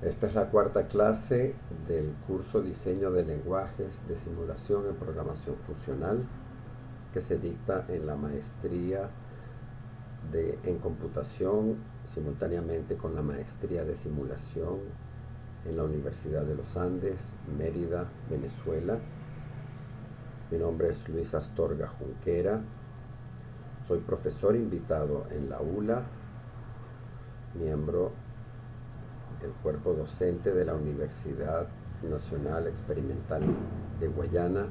Esta es la cuarta clase del curso Diseño de Lenguajes de Simulación en Programación Funcional que se dicta en la maestría en computación simultáneamente con la maestría de simulación en la Universidad de los Andes, Mérida, Venezuela. Mi nombre es Luis Astorga Junquera. Soy profesor invitado en la ULA, miembro del cuerpo docente de la Universidad Nacional Experimental de Guayana,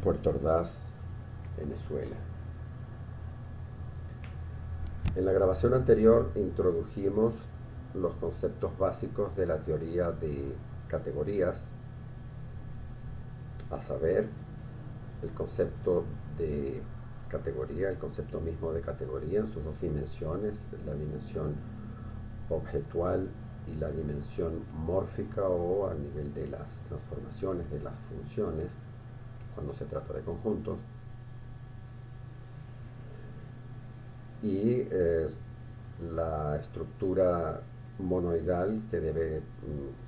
Puerto Ordaz, Venezuela. En la grabación anterior introdujimos los conceptos básicos de la teoría de categorías, a saber, el concepto de categoría, el concepto mismo de categoría en sus dos dimensiones, la dimensión objetual y la dimensión mórfica o a nivel de las transformaciones de las funciones cuando se trata de conjuntos. Y la estructura monoidal que debe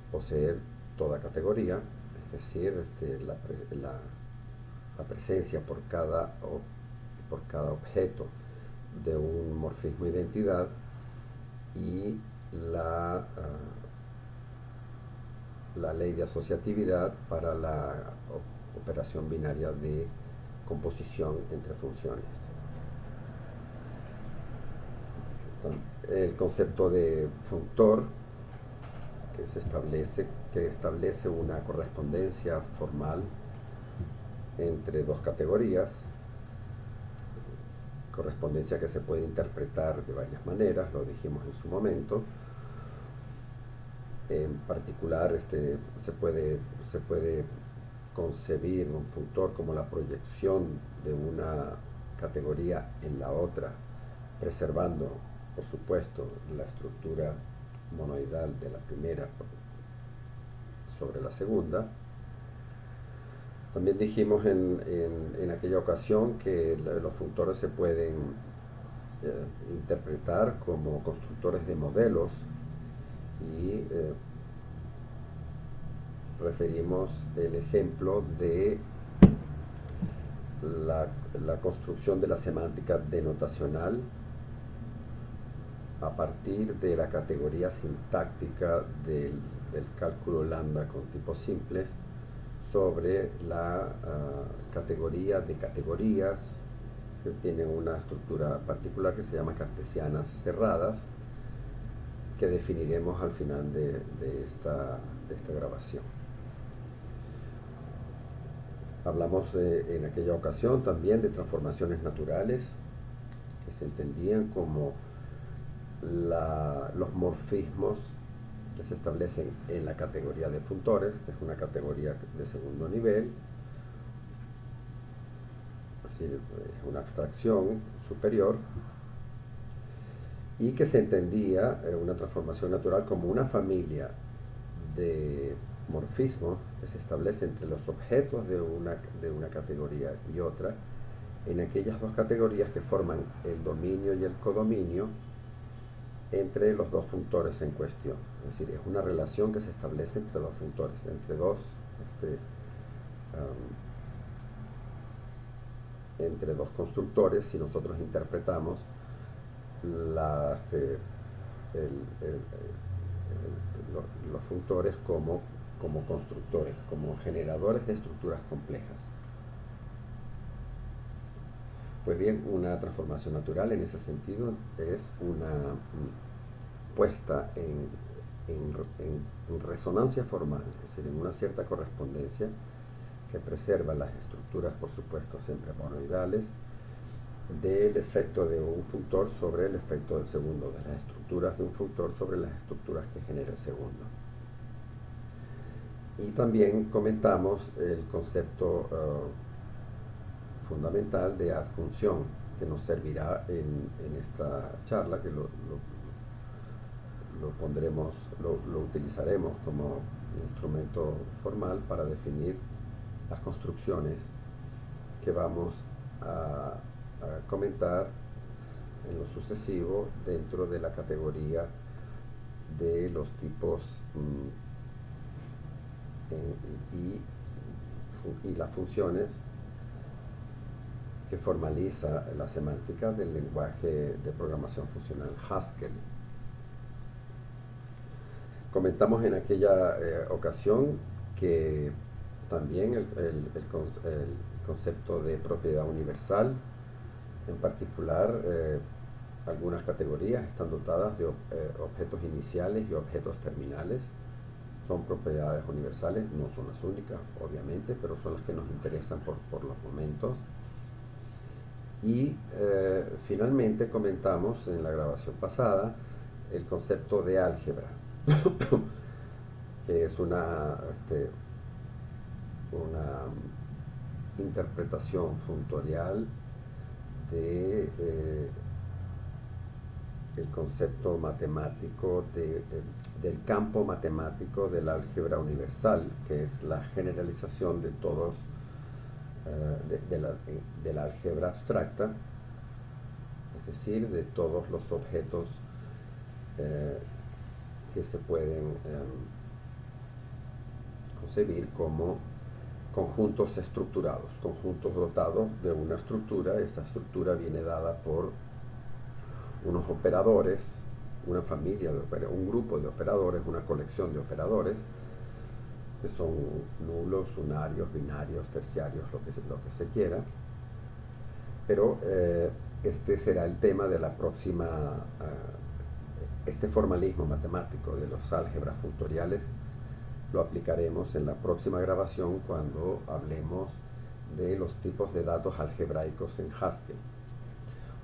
poseer toda categoría, es decir, la presencia por cada objeto de un morfismo identidad y la ley de asociatividad para la operación binaria de composición entre funciones. El concepto de functor que establece una correspondencia formal entre dos categorías, correspondencia que se puede interpretar de varias maneras, lo dijimos en su momento. En particular, se puede concebir un functor como la proyección de una categoría en la otra, preservando, por supuesto, la estructura monoidal de la primera sobre la segunda. También dijimos en aquella ocasión que los functores se pueden interpretar como constructores de modelos y referimos el ejemplo de la construcción de la semántica denotacional a partir de la categoría sintáctica del cálculo lambda con tipos simples sobre la categoría de categorías que tienen una estructura particular que se llama cartesianas cerradas, que definiremos al final de esta grabación. Hablamos en aquella ocasión también de transformaciones naturales, que se entendían como los morfismos que se establecen en la categoría de functores, que es una categoría de segundo nivel, así es una abstracción superior, y que se entendía una transformación natural como una familia de morfismos que se establece entre los objetos de una categoría y otra, en aquellas dos categorías que forman el dominio y el codominio entre los dos functores en cuestión. Es decir, es una relación que se establece entre dos functores, entre dos constructores, si nosotros interpretamos los functores como constructores, como generadores de estructuras complejas. Pues bien, una transformación natural en ese sentido es una puesta en resonancia formal, es decir, en una cierta correspondencia que preserva las estructuras, por supuesto, siempre monoidales, del efecto de un functor sobre el efecto del segundo, de las estructuras de un functor sobre las estructuras que genera el segundo. Y también comentamos el concepto fundamental de adjunción, que nos servirá en esta charla, que lo utilizaremos como instrumento formal para definir las construcciones que vamos a comentar en lo sucesivo dentro de la categoría de los tipos y las funciones que formaliza la semántica del lenguaje de programación funcional Haskell. Comentamos en aquella ocasión que también el concepto de propiedad universal, en particular algunas categorías están dotadas de objetos iniciales y objetos terminales. Son propiedades universales, no son las únicas, obviamente, pero son las que nos interesan por los momentos. Y finalmente comentamos en la grabación pasada el concepto de álgebra, que es una interpretación funtorial de el concepto matemático del campo matemático del álgebra universal, que es la generalización de todos de la álgebra abstracta, es decir, de todos los objetos que se pueden concebir como conjuntos estructurados, conjuntos dotados de una estructura. Esa estructura viene dada por unos operadores, una familia un grupo de operadores, una colección de operadores, que son nulos, unarios, binarios, terciarios, lo que se quiera. Pero este será el tema de la próxima, este formalismo matemático de los álgebras funtoriales lo aplicaremos en la próxima grabación cuando hablemos de los tipos de datos algebraicos en Haskell.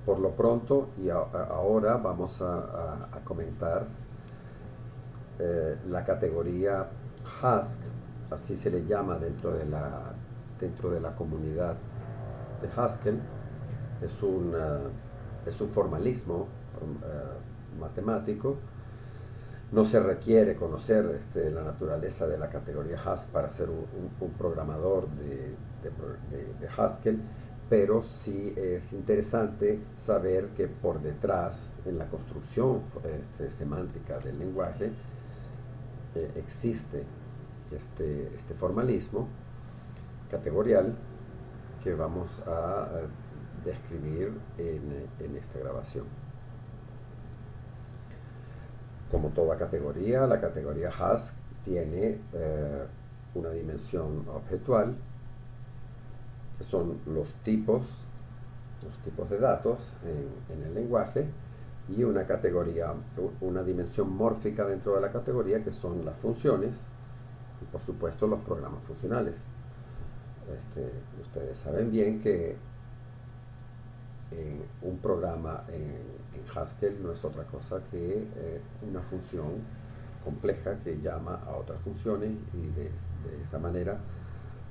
Por lo pronto, y ahora vamos a comentar la categoría Hask, así se le llama dentro de la comunidad de Haskell. Es un formalismo matemático. No se requiere conocer la naturaleza de la categoría Hask para ser un programador de Haskell, pero sí es interesante saber que por detrás, en la construcción semántica del lenguaje, existe este formalismo categorial que vamos a describir en esta grabación. Como toda categoría, la categoría Hask tiene una dimensión objetual, que son los tipos de datos en el lenguaje, y una categoría, una dimensión mórfica dentro de la categoría, que son las funciones y por supuesto los programas funcionales. Ustedes saben bien que un programa en Haskell no es otra cosa que una función compleja que llama a otras funciones, y de esa manera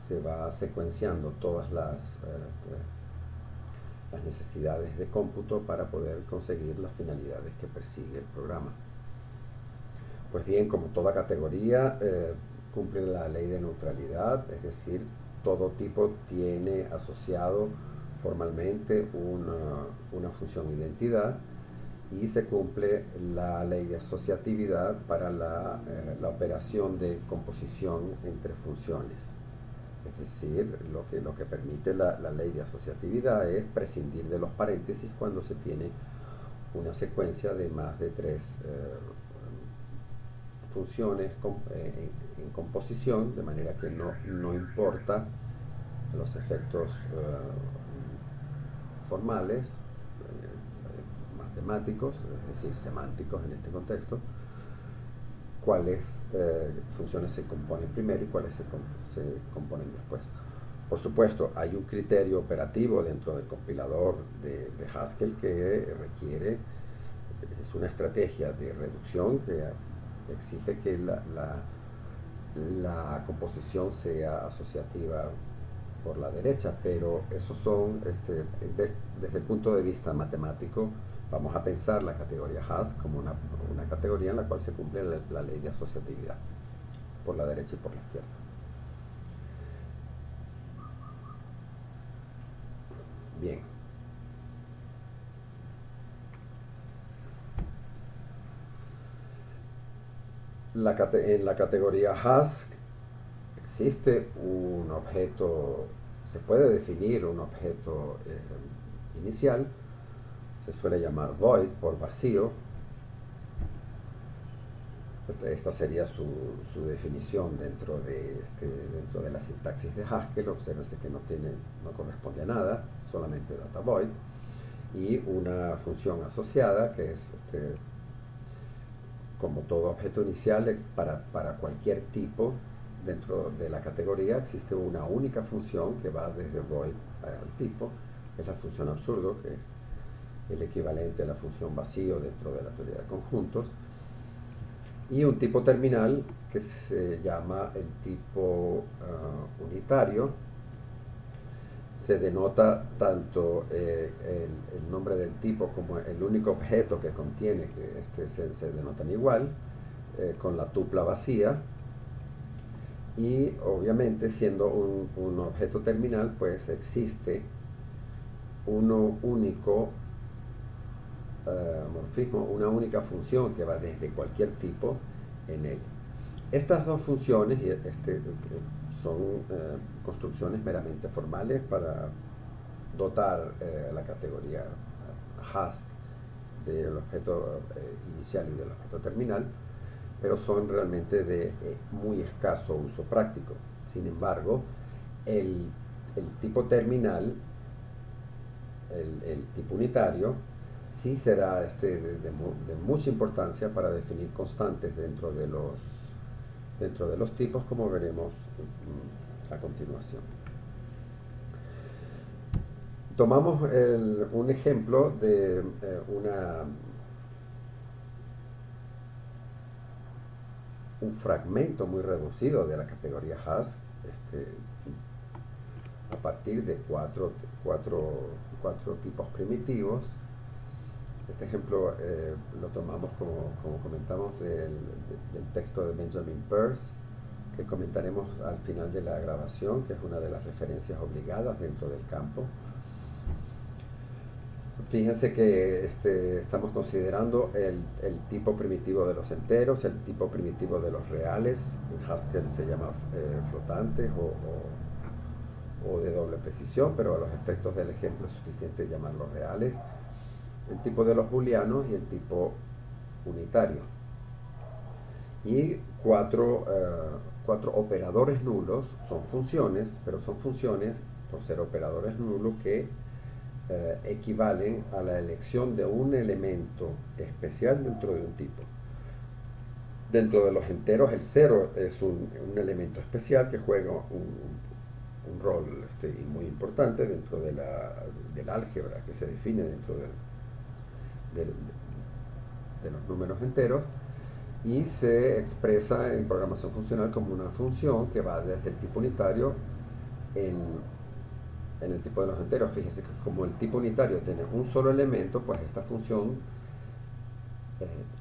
se va secuenciando todas las necesidades de cómputo para poder conseguir las finalidades que persigue el programa. Pues bien, como toda categoría, cumple la ley de neutralidad, es decir, todo tipo tiene asociado formalmente una función identidad, y se cumple la ley de asociatividad para la operación de composición entre funciones. Es decir, lo que permite la ley de asociatividad es prescindir de los paréntesis cuando se tiene una secuencia de más de tres funciones en composición, de manera que no importa los efectos formales, matemáticos, es decir, semánticos en este contexto, cuáles funciones se componen primero y cuáles se componen después. Por supuesto, hay un criterio operativo dentro del compilador de Haskell que requiere, es una estrategia de reducción que exige que la composición sea asociativa por la derecha, pero esos son, desde el punto de vista matemático, vamos a pensar la categoría Hask como una categoría en la cual se cumple la ley de asociatividad por la derecha y por la izquierda. Bien. En la categoría Hask existe un objeto, se puede definir un objeto inicial, se suele llamar void por vacío. Esta sería su definición dentro de la sintaxis de Haskell. Obsérvese que no corresponde a nada, solamente data void. Y una función asociada que es, como todo objeto inicial, para cualquier tipo dentro de la categoría existe una única función que va desde void al tipo. Es la función absurdo, que es el equivalente a la función vacío dentro de la teoría de conjuntos. Y un tipo terminal que se llama el tipo unitario. Se denota tanto el nombre del tipo como el único objeto que contiene, que se denotan igual, con la tupla vacía. Y obviamente, siendo un objeto terminal, pues existe uno único morfismo, una única función que va desde cualquier tipo en él. Estas dos funciones son construcciones meramente formales para dotar la categoría Hask del objeto inicial y del objeto terminal, pero son realmente de muy escaso uso práctico. Sin embargo, el tipo terminal, el tipo unitario, sí será de mucha importancia para definir constantes dentro de los tipos, como veremos a continuación. Tomamos un ejemplo de un fragmento muy reducido de la categoría Hask, a partir de cuatro tipos primitivos. Este ejemplo lo tomamos, como comentamos, del texto de Benjamin Peirce, que comentaremos al final de la grabación, que es una de las referencias obligadas dentro del campo. Fíjense que estamos considerando el tipo primitivo de los enteros, el tipo primitivo de los reales. En Haskell se llama flotantes o de doble precisión, pero a los efectos del ejemplo es suficiente llamarlos reales. El tipo de los booleanos y el tipo unitario. Y cuatro operadores nulos son funciones, pero son funciones, por ser operadores nulos, que equivalen a la elección de un elemento especial dentro de un tipo. Dentro de los enteros, el 0 es un elemento especial que juega un rol muy importante dentro del álgebra que se define dentro de los números enteros, y se expresa en programación funcional como una función que va desde el tipo unitario en el tipo de los enteros. Fíjense que como el tipo unitario tiene un solo elemento, pues esta función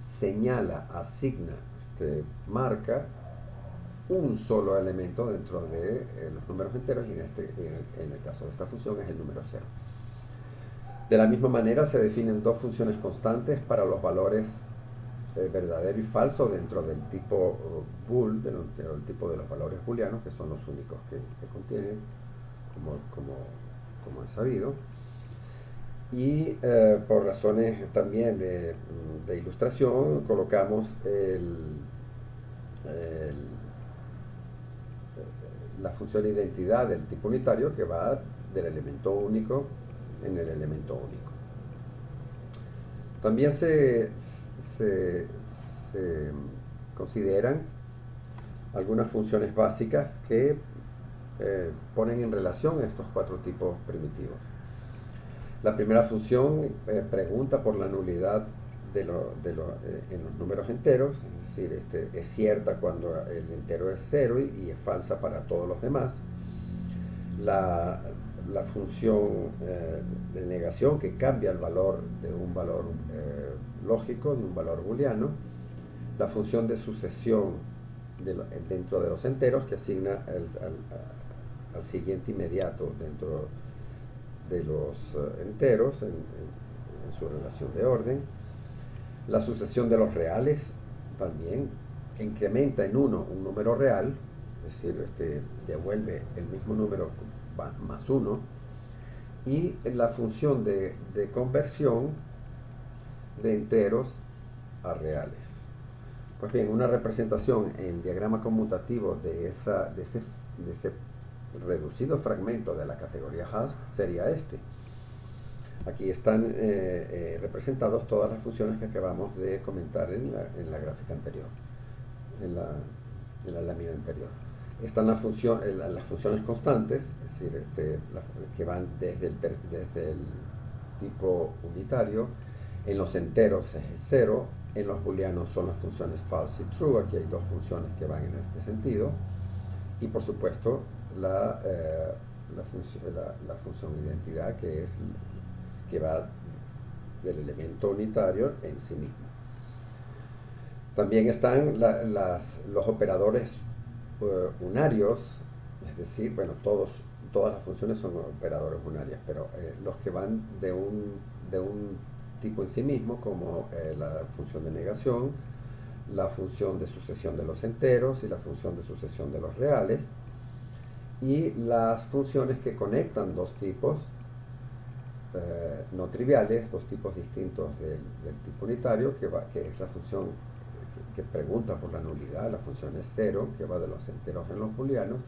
señala, asigna, marca un solo elemento dentro de los números enteros, y en el caso de esta función es el número 0. De la misma manera se definen dos funciones constantes para los valores verdadero y falso dentro del tipo bool, del tipo de los valores booleanos, que son los únicos que contienen, como es sabido. Y por razones también de ilustración, colocamos la función identidad del tipo unitario, que va del elemento único en el elemento único. También se consideran algunas funciones básicas que ponen en relación estos cuatro tipos primitivos. La primera función pregunta por la nulidad en los números enteros, es decir, es cierta cuando el entero es 0 y es falsa para todos los demás. La función de negación, que cambia el valor de un valor lógico, de un valor booleano. La función de sucesión dentro de los enteros, que asigna al siguiente inmediato dentro de los enteros en su relación de orden. La sucesión de los reales, también que incrementa en 1 un número real, es decir, devuelve el mismo número más 1, y la función de conversión de enteros a reales. Pues bien, una representación en diagrama conmutativo de ese reducido fragmento de la categoría Hask sería este. Aquí están representados todas las funciones que acabamos de comentar en la gráfica anterior, en la lámina anterior. Están las funciones constantes, es decir, que van desde el tipo unitario. En los enteros es el 0, en los booleanos son las funciones false y true. Aquí hay dos funciones que van en este sentido. Y por supuesto la función identidad, que va del elemento unitario en sí mismo. También están los operadores unarios, es decir, bueno, todas las funciones son operadores unarias, pero los que van de un tipo en sí mismo, como la función de negación, la función de sucesión de los enteros y la función de sucesión de los reales, y las funciones que conectan dos tipos no triviales, dos tipos distintos del tipo unitario, que es la función que pregunta por la nulidad, la función es 0, que va de los enteros en los booleanos,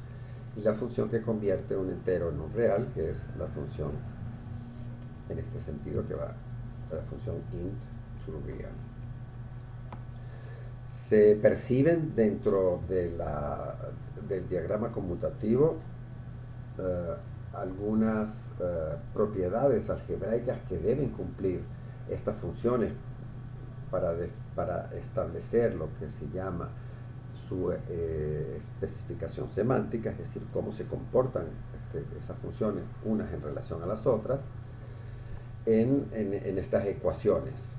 y la función que convierte un entero en un real, que es la función, en este sentido, que va de la función int to real. Se perciben dentro del diagrama conmutativo algunas propiedades algebraicas que deben cumplir estas funciones para establecer lo que se llama su especificación semántica, es decir, cómo se comportan esas funciones unas en relación a las otras en estas ecuaciones.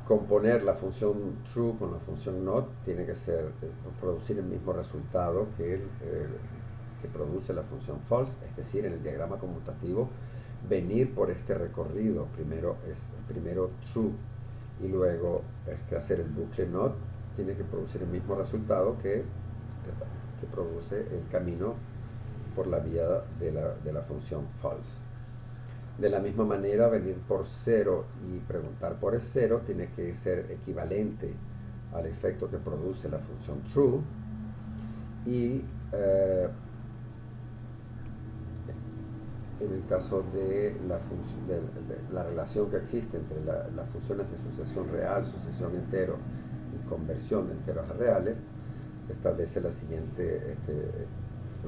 Componer la función true con la función not tiene que ser producir el mismo resultado que produce la función false, es decir, en el diagrama conmutativo venir por este recorrido, primero true y luego hacer el bucle not, tiene que producir el mismo resultado que produce el camino por la vía de la función false. De la misma manera, venir por 0 y preguntar por el 0 tiene que ser equivalente al efecto que produce la función true, y en el caso de la relación que existe entre las funciones de sucesión real, sucesión entero y conversión de enteros a reales, se establece la siguiente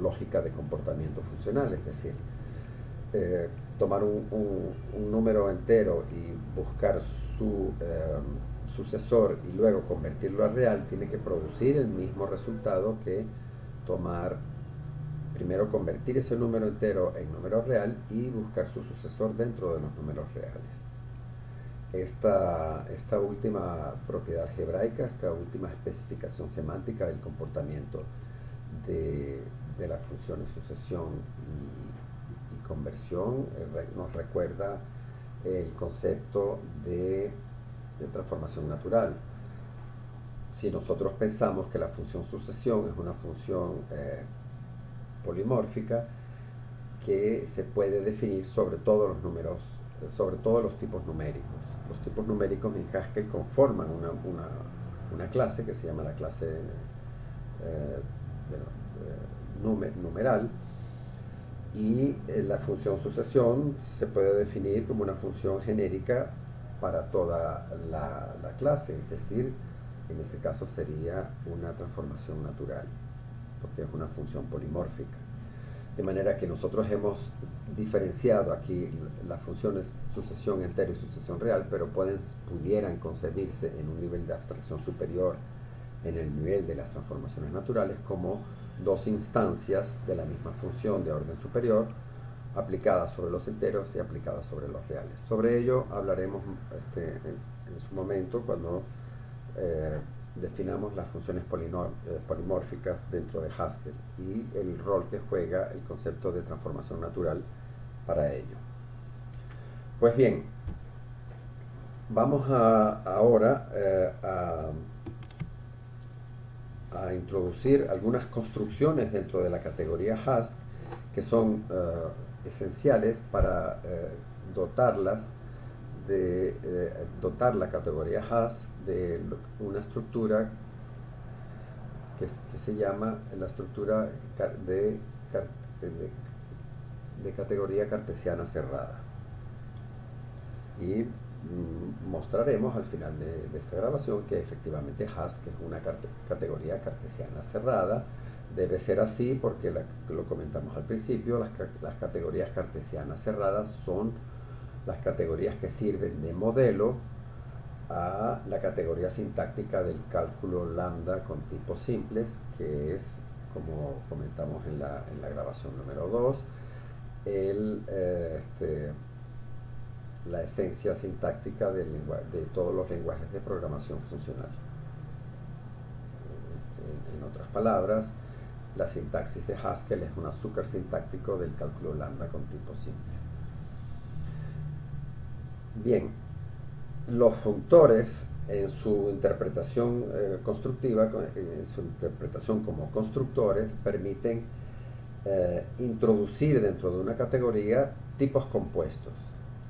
lógica de comportamiento funcional, es decir, tomar un número entero y buscar su sucesor y luego convertirlo a real tiene que producir el mismo resultado que primero convertir ese número entero en número real y buscar su sucesor dentro de los números reales. Esta última propiedad algebraica, esta última especificación semántica del comportamiento de las funciones sucesión y conversión nos recuerda el concepto de transformación natural. Si nosotros pensamos que la función sucesión es una función polimórfica que se puede definir sobre todos los números, sobre todos los tipos numéricos. Los tipos numéricos en Haskell conforman una clase que se llama la clase numeral, y la función sucesión se puede definir como una función genérica para toda la clase, es decir, en este caso sería una transformación natural, porque es una función polimórfica. De manera que nosotros hemos diferenciado aquí las funciones sucesión entero y sucesión real, pero pudieran concebirse en un nivel de abstracción superior, en el nivel de las transformaciones naturales, como dos instancias de la misma función de orden superior, aplicadas sobre los enteros y aplicadas sobre los reales. Sobre ello hablaremos en su momento cuando definamos las funciones polimórficas dentro de Haskell y el rol que juega el concepto de transformación natural para ello. Pues bien, vamos ahora a introducir algunas construcciones dentro de la categoría Hask que son esenciales para dotarlas dotar la categoría Hask de una estructura que se llama la estructura de categoría cartesiana cerrada. Y mostraremos al final de esta grabación que efectivamente Hask es una categoría cartesiana cerrada. Debe ser así porque lo comentamos al principio, las categorías cartesianas cerradas son las categorías que sirven de modelo a la categoría sintáctica del cálculo lambda con tipos simples, que es, como comentamos en la grabación número 2, la esencia sintáctica de todos los lenguajes de programación funcional. En otras palabras, la sintaxis de Haskell es un azúcar sintáctico del cálculo lambda con tipo simple. Bien, los functores en su interpretación constructiva, en su interpretación como constructores, permiten introducir dentro de una categoría tipos compuestos.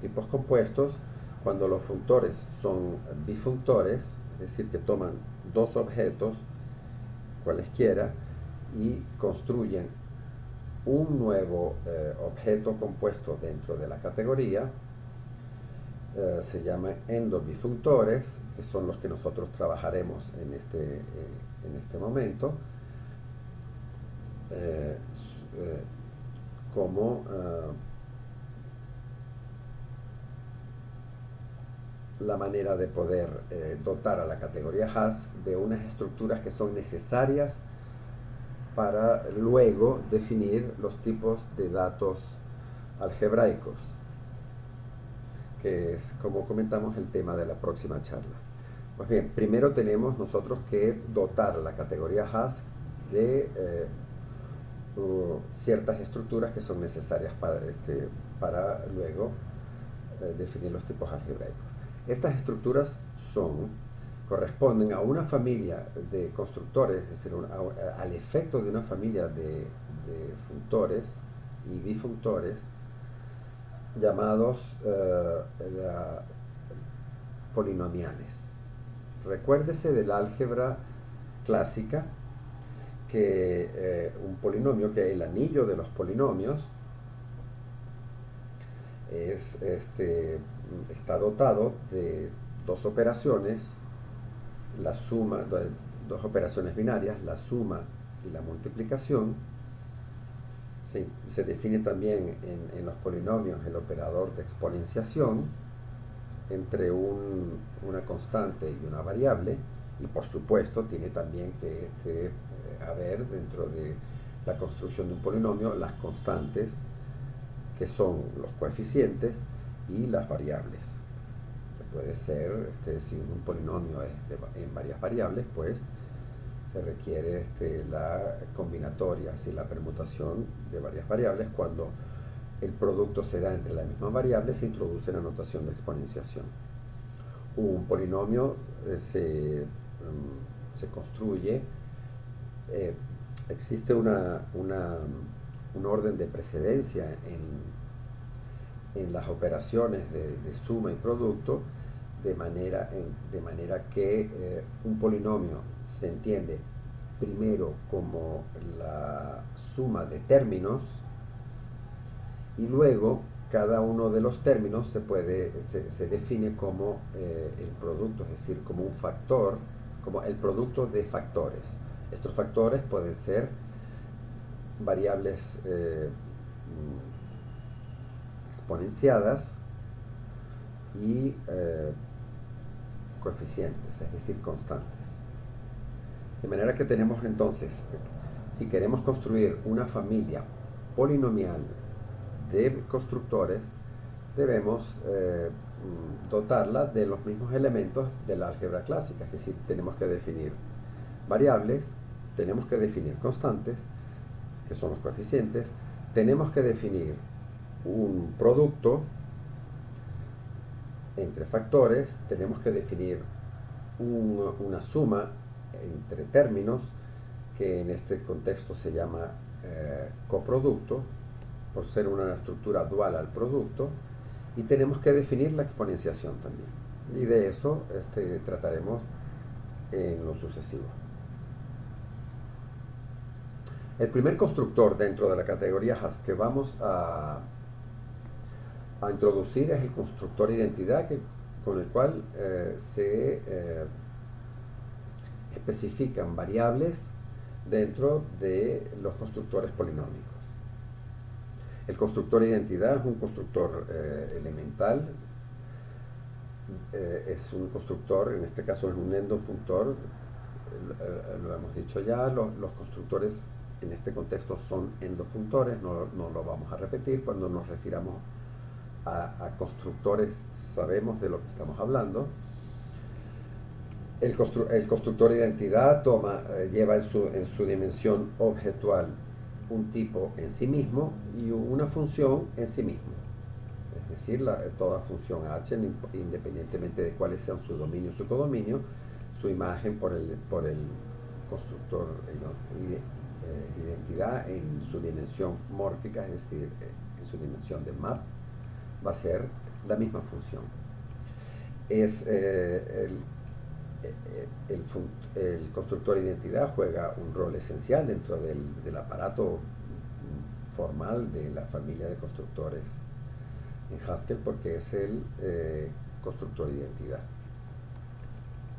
Tipos compuestos cuando los functores son bifunctores, es decir, que toman dos objetos, cualesquiera, y construyen un nuevo objeto compuesto dentro de la categoría. Se llaman endobifunctores, que son los que nosotros trabajaremos en este momento, como la manera de poder dotar a la categoría Hask de unas estructuras que son necesarias para luego definir los tipos de datos algebraicos, que es, como comentamos, el tema de la próxima charla. Pues bien, primero tenemos nosotros que dotar a la categoría Hask de ciertas estructuras que son necesarias para luego definir los tipos algebraicos. Estas estructuras corresponden a una familia de constructores, es decir, al efecto de una familia de functores y bifunctores llamados polinomiales. Recuérdese del álgebra clásica que un polinomio, que el anillo de los polinomios está dotado de dos operaciones, dos operaciones binarias, la suma y la multiplicación. Se define también en los polinomios el operador de exponenciación entre una constante y una variable, y por supuesto tiene también que haber dentro de la construcción de un polinomio las constantes, que son los coeficientes, y las variables. Puede ser, si un polinomio es en varias variables, pues se requiere la combinatoria, la permutación de varias variables. Cuando el producto se da entre la misma variable, se introduce la notación de exponenciación. Un polinomio se construye, existe un orden de precedencia en las operaciones de suma y producto, de manera que un polinomio se entiende primero como la suma de términos, y luego cada uno de los términos se define como el producto, es decir, como un factor, como el producto de factores. Estos factores pueden ser variables exponenciadas y coeficientes, es decir, constantes. De manera que tenemos entonces, si queremos construir una familia polinomial de constructores, debemos dotarla de los mismos elementos de la álgebra clásica, es decir, tenemos que definir variables, tenemos que definir constantes, que son los coeficientes, tenemos que definir un producto entre factores, tenemos que definir una suma entre términos que en este contexto se llama coproducto, por ser una estructura dual al producto, y tenemos que definir la exponenciación también. Y de eso trataremos en lo sucesivo. El primer constructor dentro de la categoría Hask que vamos a introducir es el constructor identidad, con el cual se especifican variables dentro de los constructores polinómicos. El constructor identidad es un constructor elemental, es un constructor, en este caso es un endofunctor, lo hemos dicho ya, los constructores en este contexto son endofunctores, no lo vamos a repetir. Cuando nos refiramos a constructores sabemos de lo que estamos hablando. El constructor identidad lleva en su dimensión objetual un tipo en sí mismo y una función en sí mismo. Es decir, toda función H, independientemente de cuáles sean su dominio o su codominio, su imagen por el constructor identidad en su dimensión mórfica, es decir, en su dimensión de map, va a ser la misma función. Es el constructor identidad juega un rol esencial dentro del aparato formal de la familia de constructores en Haskell, porque es el constructor identidad.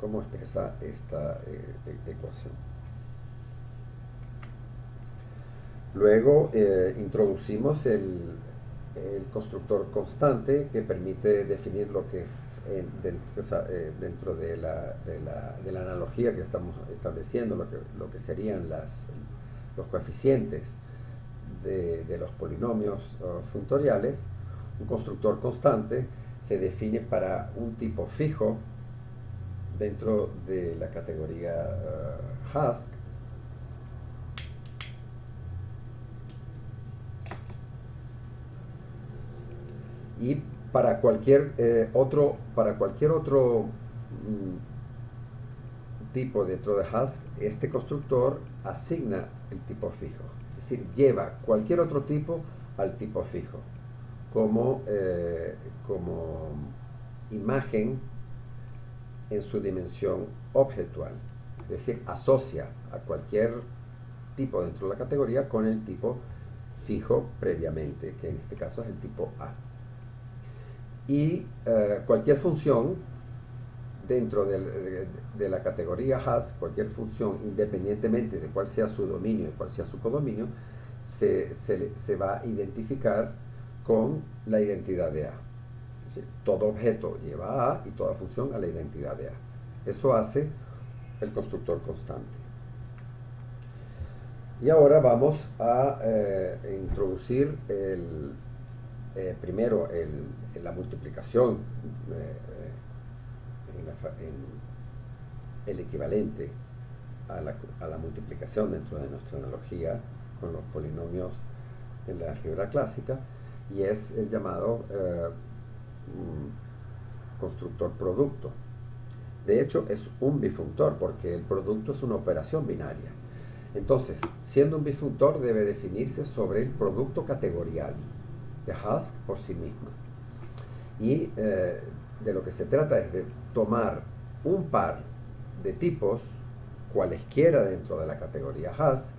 ¿Cómo expresa esta ecuación? Luego introducimos el constructor constante, que permite definir lo que dentro de la analogía que estamos estableciendo, lo que serían los coeficientes de los polinomios funtoriales. Un constructor constante se define para un tipo fijo dentro de la categoría Hask, y para cualquier otro tipo dentro de Hask, este constructor asigna el tipo fijo, es decir, lleva cualquier otro tipo al tipo fijo como imagen en su dimensión objetual, es decir, asocia a cualquier tipo dentro de la categoría con el tipo fijo previamente, que en este caso es el tipo A. Y cualquier función dentro de la categoría Hask, cualquier función, independientemente de cuál sea su dominio y cuál sea su codominio, se va a identificar con la identidad de A. Es decir, todo objeto lleva a A y toda función a la identidad de A. Eso hace el constructor constante. Y ahora vamos a introducir primero la multiplicación, el equivalente a la multiplicación dentro de nuestra analogía con los polinomios en la álgebra clásica, y es el llamado constructor producto. De hecho, es un bifunctor, porque el producto es una operación binaria. Entonces, siendo un bifunctor, debe definirse sobre el producto categorial de Hask por sí misma. Y de lo que se trata es de tomar un par de tipos, cualesquiera dentro de la categoría Hask,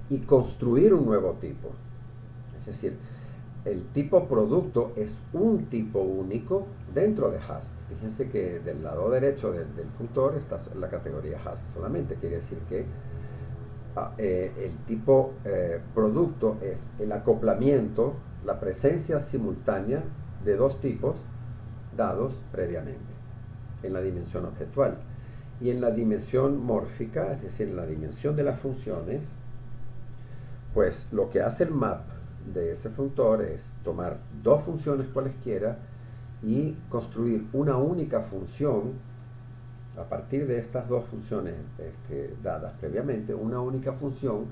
y construir un nuevo tipo. Es decir, el tipo producto es un tipo único dentro de Hask. Fíjense que del lado derecho del functor está la categoría Hask solamente. Quiere decir que el tipo producto es el acoplamiento, la presencia simultánea de dos tipos dados previamente en la dimensión objetual. Y en la dimensión mórfica, es decir, en la dimensión de las funciones, pues lo que hace el map de ese functor es tomar dos funciones cualesquiera y construir una única función a partir de estas dos funciones dadas previamente, una única función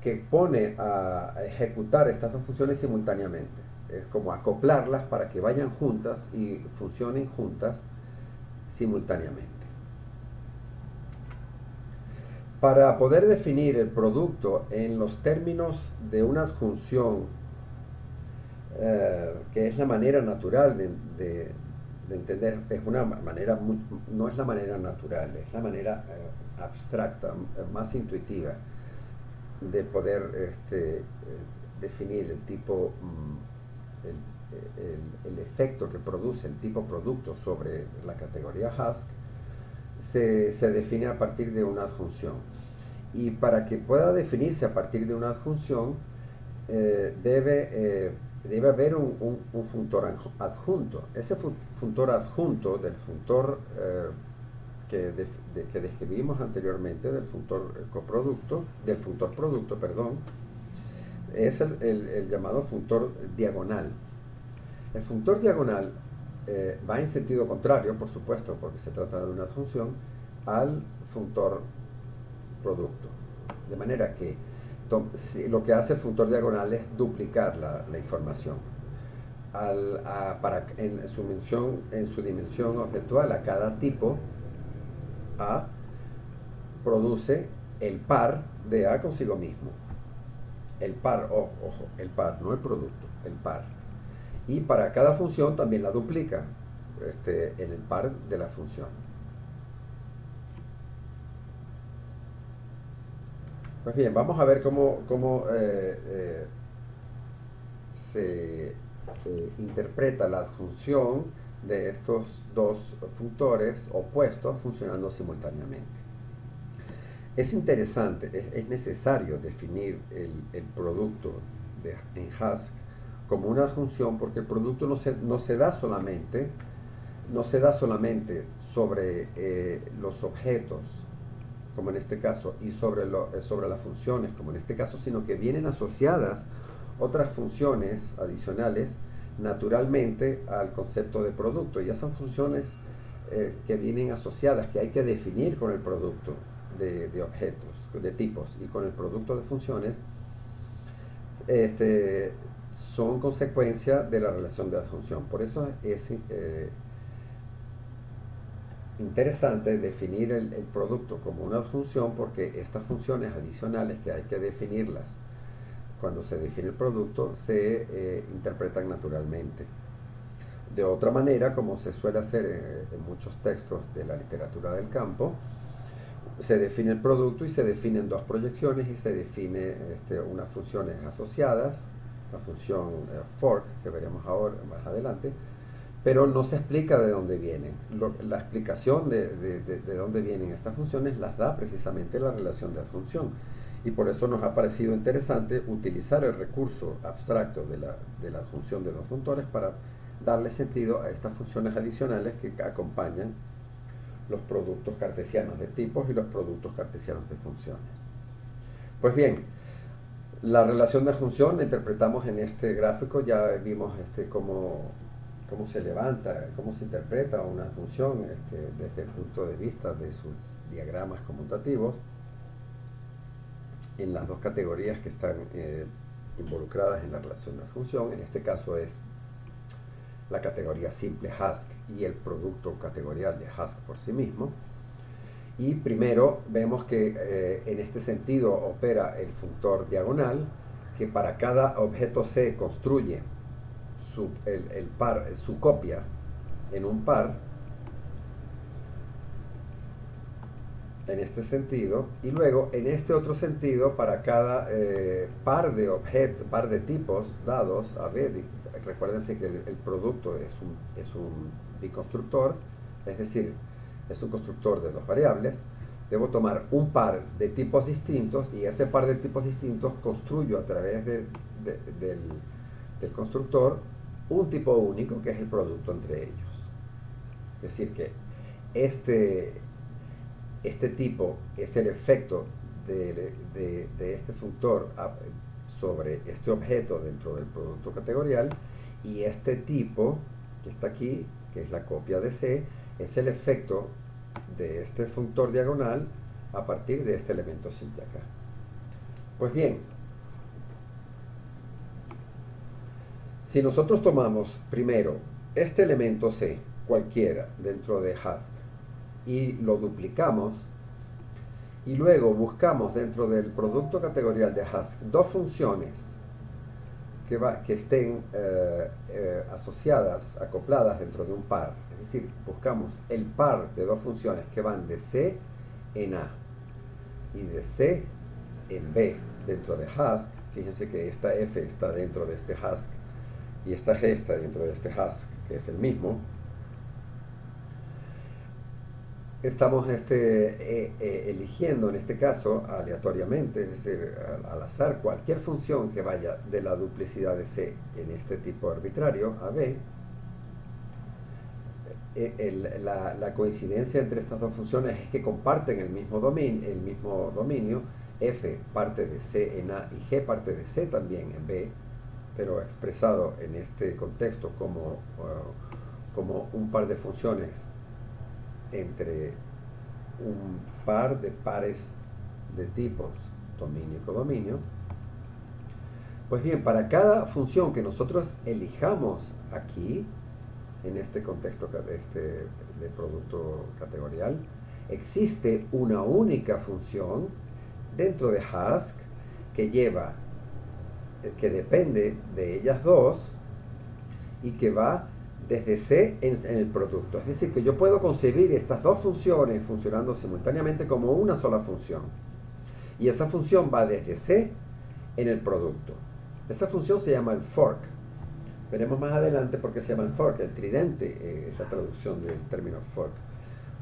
que pone a ejecutar estas dos funciones simultáneamente. es como acoplarlas para que vayan juntas y funcionen juntas simultáneamente. Para poder definir el producto en los términos de una adjunción, que es la manera natural de entender, es una manera no es la manera natural, es la manera abstracta, más intuitiva de poder definir el tipo, el efecto que produce el tipo producto sobre la categoría Hask, se define a partir de una adjunción. Y para que pueda definirse a partir de una adjunción, debe haber un funtor adjunto. Ese funtor adjunto del funtor que describimos anteriormente, del funtor coproducto, del funtor producto, perdón, es el llamado funtor diagonal. El funtor diagonal va en sentido contrario, por supuesto, porque se trata de una adjunción, al funtor producto. De manera que lo que hace el funtor diagonal es duplicar la información. En su dimensión objetual, a cada tipo A produce el par de A consigo mismo. El par, ojo, el par, no el producto, el par. Y para cada función también la duplica en el par de la función. Pues bien, vamos a ver cómo se interpreta la adjunción de estos dos funtores opuestos funcionando simultáneamente. Es interesante, es necesario definir el producto en Hask como una adjunción, porque el producto no se da solamente sobre los objetos, como en este caso, y sobre las funciones, como en este caso, sino que vienen asociadas otras funciones adicionales naturalmente al concepto de producto. Y esas funciones que vienen asociadas, que hay que definir con el producto de objetos, de tipos, y con el producto de funciones, son consecuencia de la relación de adjunción. Por eso es interesante definir el producto como una adjunción, porque estas funciones adicionales que hay que definirlas cuando se define el producto se interpretan naturalmente. De otra manera, como se suele hacer en muchos textos de la literatura del campo, se define el producto y se definen dos proyecciones y se define unas funciones asociadas, la función fork, que veremos ahora más adelante, pero no se explica de dónde vienen. La explicación de dónde vienen estas funciones las da precisamente la relación de adjunción. Y por eso nos ha parecido interesante utilizar el recurso abstracto de la adjunción de dos funtores para darle sentido a estas funciones adicionales que acompañan los productos cartesianos de tipos y los productos cartesianos de funciones. Pues bien, la relación de adjunción la interpretamos en este gráfico. Ya vimos cómo se levanta, cómo se interpreta una adjunción desde el punto de vista de sus diagramas conmutativos en las dos categorías que están involucradas en la relación de adjunción. En este caso es la categoría simple Hask y el producto categorial de Hask por sí mismo. Y primero vemos que en este sentido opera el funtor diagonal, que para cada objeto C construye su copia en un par, en este sentido, y luego en este otro sentido, para cada par de tipos dados a B. Recuérdense que el producto es un biconstructor, es decir, es un constructor de dos variables. Debo tomar un par de tipos distintos y ese par de tipos distintos construyo a través del constructor un tipo único que es el producto entre ellos. Es decir, que este tipo es el efecto de este funtor sobre este objeto dentro del producto categorial, y este tipo que está aquí, que es la copia de C, es el efecto de este funtor diagonal a partir de este elemento simple acá. Pues bien, Si nosotros tomamos primero este elemento C, cualquiera, dentro de Hask, y lo duplicamos, y luego buscamos dentro del producto categorial de Hask dos funciones que estén asociadas, acopladas dentro de un par. Es decir, buscamos el par de dos funciones que van de C en A y de C en B dentro de Hask. Fíjense que esta F está dentro de este Hask y esta G está dentro de este Hask, que es el mismo. Estamos eligiendo en este caso aleatoriamente, es decir, al azar, cualquier función que vaya de la duplicidad de C en este tipo arbitrario a B. La coincidencia entre estas dos funciones es que comparten el mismo dominio. F parte de C en A y G parte de C también en B, pero expresado en este contexto como un par de funciones entre un par de pares de tipos dominio y codominio. Pues bien, para cada función que nosotros elijamos aquí, en este contexto de producto categorial, existe una única función dentro de Hask que depende de ellas dos y que va desde C en el producto. Es decir, que yo puedo concebir estas dos funciones funcionando simultáneamente como una sola función. Y esa función va desde C en el producto. Esa función se llama el fork. Veremos más adelante por qué se llama el fork. El tridente es la traducción del término fork.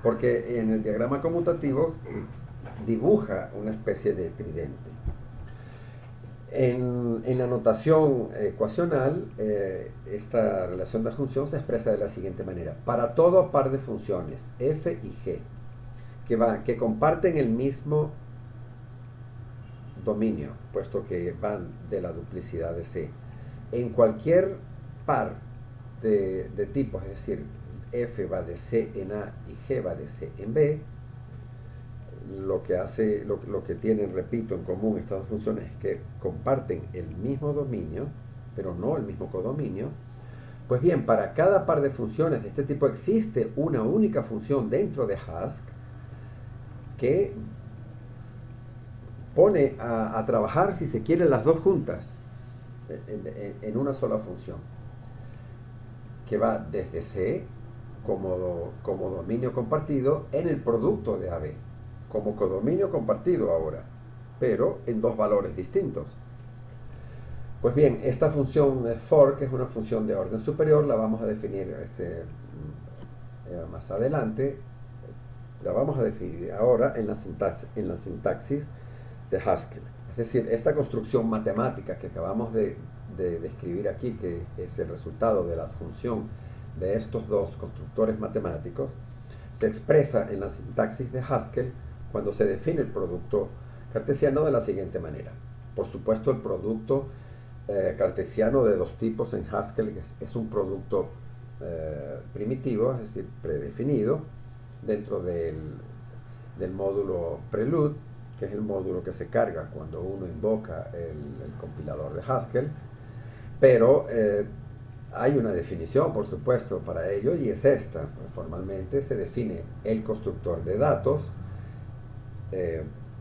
Porque en el diagrama conmutativo dibuja una especie de tridente. En la notación ecuacional, esta relación de función se expresa de la siguiente manera. Para todo par de funciones, f y g, que comparten el mismo dominio, puesto que van de la duplicidad de C, en cualquier par de tipos, es decir, f va de C en A y g va de C en B, lo que tienen, repito, en común estas dos funciones es que comparten el mismo dominio, pero no el mismo codominio. Pues bien, para cada par de funciones de este tipo existe una única función dentro de Hask que pone a trabajar, si se quiere, las dos juntas en una sola función, que va desde C como dominio compartido en el producto de AB, como codominio compartido ahora, pero en dos valores distintos. Pues bien, esta función for, que es una función de orden superior, la vamos a definir más adelante. La vamos a definir ahora en la sintaxis de Haskell. Es decir, esta construcción matemática que acabamos de describir aquí, que es el resultado de la función de estos dos constructores matemáticos, se expresa en la sintaxis de Haskell cuando se define el producto cartesiano de la siguiente manera. Por supuesto, el producto cartesiano de dos tipos en Haskell es un producto primitivo, es decir, predefinido, dentro del módulo prelude, que es el módulo que se carga cuando uno invoca el compilador de Haskell, pero hay una definición, por supuesto, para ello, y es esta. Formalmente se define el constructor de datos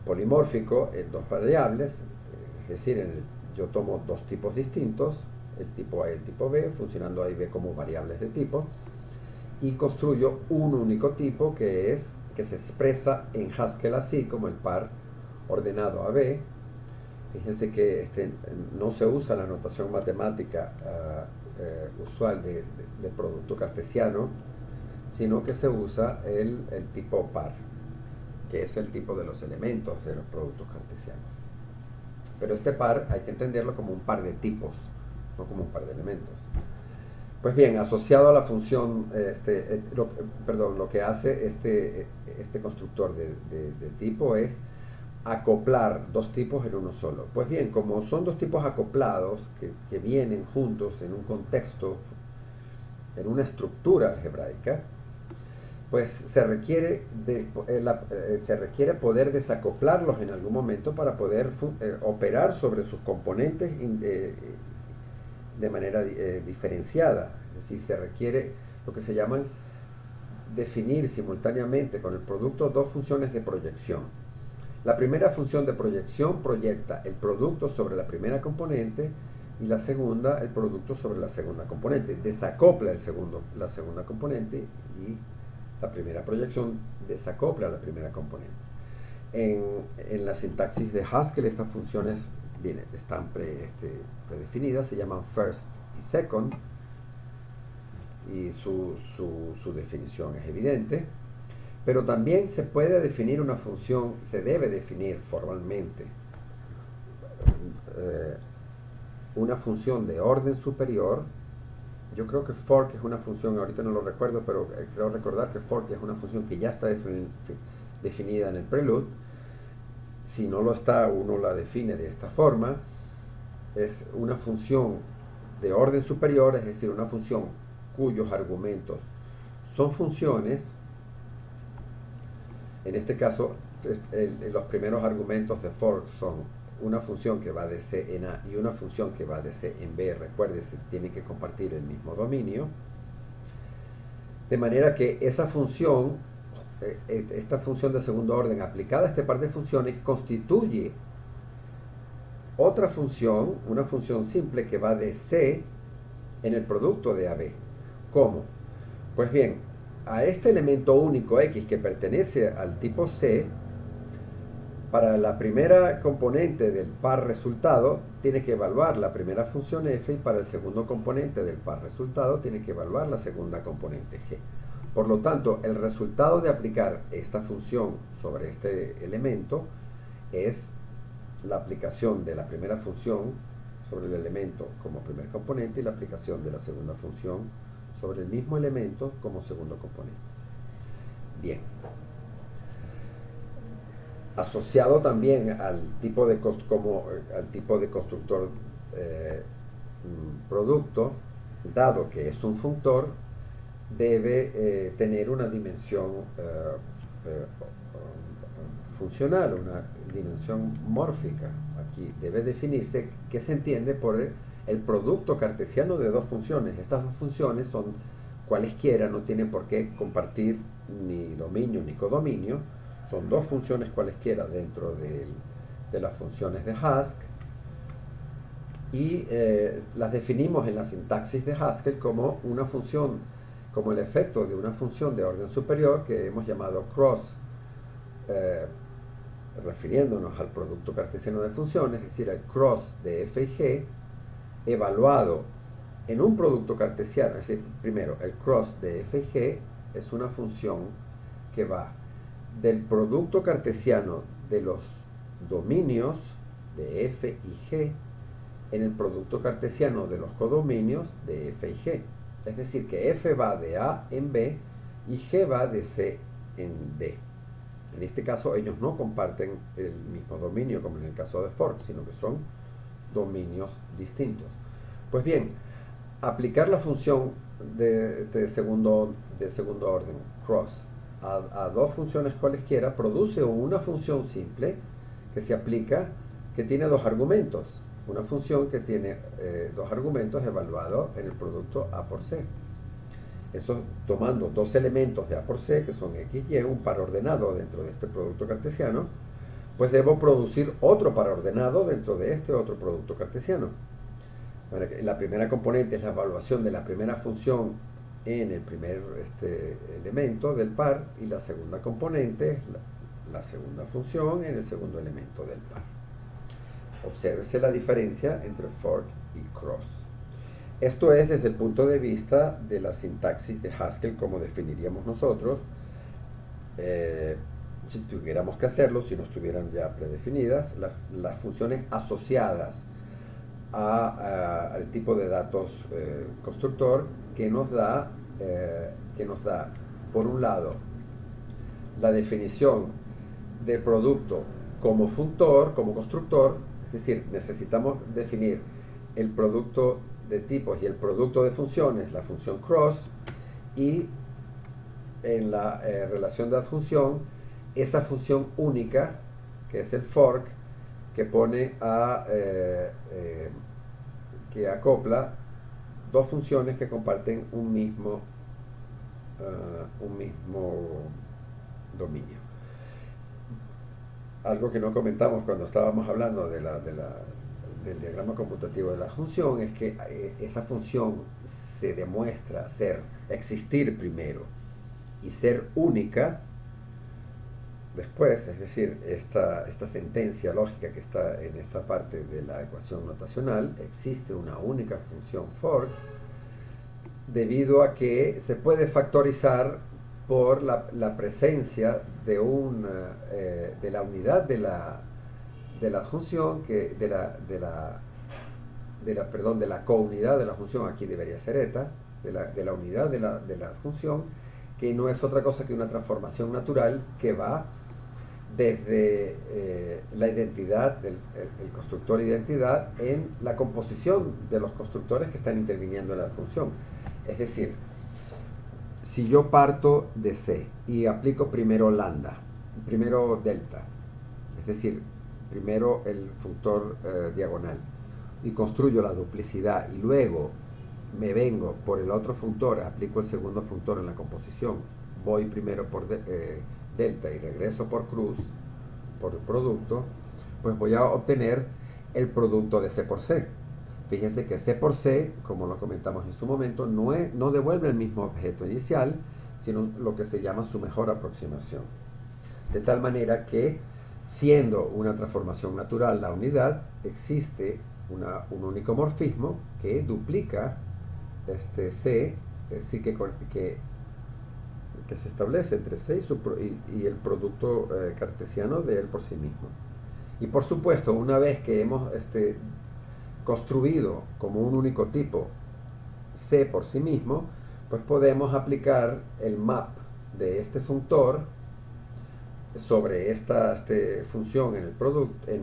polimórfico en dos variables, es decir, yo tomo dos tipos distintos, el tipo A y el tipo B, funcionando A y B como variables de tipo, y construyo un único tipo que se expresa en Haskell así como el par ordenado AB. Fíjense que no se usa la notación matemática usual de producto cartesiano, sino que se usa el tipo par, que es el tipo de los elementos de los productos cartesianos. Pero este par hay que entenderlo como un par de tipos, no como un par de elementos. Pues bien, asociado a la función, lo que hace este constructor de tipo es acoplar dos tipos en uno solo. Pues bien, como son dos tipos acoplados que vienen juntos en un contexto, en una estructura algebraica, pues se requiere poder desacoplarlos en algún momento para poder operar sobre sus componentes de manera diferenciada. Es decir, se requiere lo que se llaman definir simultáneamente con el producto dos funciones de proyección. La primera función de proyección proyecta el producto sobre la primera componente y la segunda el producto sobre la segunda componente. Desacopla la segunda componente y la primera proyección desacopla la primera componente. En la sintaxis de Haskell estas funciones están predefinidas, se llaman first y second, y su definición es evidente. Pero también se puede definir una función, se debe definir formalmente una función de orden superior. Yo creo que fork es una función, ahorita no lo recuerdo, pero creo recordar que fork es una función que ya está definida en el prelude. Si no lo está, uno la define de esta forma. Es una función de orden superior, es decir, una función cuyos argumentos son funciones. En este caso, los primeros argumentos de fork son una función que va de C en A y una función que va de C en B. Recuérdese, tienen que compartir el mismo dominio. De manera que esa función, esta función de segundo orden aplicada a este par de funciones, constituye otra función, una función simple que va de C en el producto de AB. ¿Cómo? Pues bien, a este elemento único X que pertenece al tipo C, para la primera componente del par resultado tiene que evaluar la primera función f, y para el segundo componente del par resultado tiene que evaluar la segunda componente g. Por lo tanto, el resultado de aplicar esta función sobre este elemento es la aplicación de la primera función sobre el elemento como primer componente y la aplicación de la segunda función sobre el mismo elemento como segundo componente. Bien. Asociado también al tipo de constructor producto, dado que es un funtor, debe tener una dimensión funcional, una dimensión mórfica. Aquí debe definirse qué se entiende por el producto cartesiano de dos funciones. Estas dos funciones son cualesquiera, no tienen por qué compartir ni dominio ni codominio. Son dos funciones cualesquiera dentro de las funciones de Haskell, y las definimos en la sintaxis de Haskell como una función, como el efecto de una función de orden superior que hemos llamado cross, refiriéndonos al producto cartesiano de funciones, es decir, el cross de f y g evaluado en un producto cartesiano. Es decir, primero, el cross de f y g es una función que va del producto cartesiano de los dominios de f y g en el producto cartesiano de los codominios de f y g. Es decir, que f va de A en B y g va de C en D. En este caso ellos no comparten el mismo dominio como en el caso de fork, sino que son dominios distintos. Pues bien, aplicar la función de segundo orden, cross, a dos funciones cualesquiera produce una función simple que se aplica, que tiene dos argumentos. Una función que tiene dos argumentos evaluados en el producto A por C. Eso tomando dos elementos de A por C, que son X y, un par ordenado dentro de este producto cartesiano, pues debo producir otro par ordenado dentro de este otro producto cartesiano. La primera componente es la evaluación de la primera función en el primer elemento del par, y la segunda componente es la segunda función en el segundo elemento del par. Obsérvese la diferencia entre fork y cross. Esto es desde el punto de vista de la sintaxis de Haskell, como definiríamos nosotros, si tuviéramos que hacerlo, si no estuvieran ya predefinidas, las funciones asociadas al tipo de datos constructor que nos da, por un lado, la definición del producto como funtor, como constructor. Es decir, necesitamos definir el producto de tipos y el producto de funciones, la función cross, y en la relación de adjunción, esa función única, que es el fork, que pone que acopla dos funciones que comparten un mismo dominio. Algo que no comentamos cuando estábamos hablando del diagrama computativo de la función es que esa función se demuestra existir primero y ser única después, es decir, esta sentencia lógica que está en esta parte de la ecuación notacional, existe una única función fork, debido a que se puede factorizar por la presencia de la unidad de la función, de la counidad de la función, aquí debería ser eta, de la unidad de la función, que no es otra cosa que una transformación natural que va desde la identidad, el constructor identidad, en la composición de los constructores que están interviniendo en la función. Es decir, si yo parto de C y aplico primero lambda, primero delta, es decir, primero el funtor diagonal, y construyo la duplicidad y luego me vengo por el otro funtor, aplico el segundo funtor en la composición, voy primero por delta y regreso por cruz, por el producto, pues voy a obtener el producto de C por C. Fíjense que C por C, como lo comentamos en su momento, no devuelve el mismo objeto inicial, sino lo que se llama su mejor aproximación. De tal manera que, siendo una transformación natural la unidad, existe un único morfismo que duplica C, es decir, que se establece entre C y el producto cartesiano de él por sí mismo. Y por supuesto, una vez que hemos construido como un único tipo C por sí mismo, pues podemos aplicar el map de este funtor sobre esta función en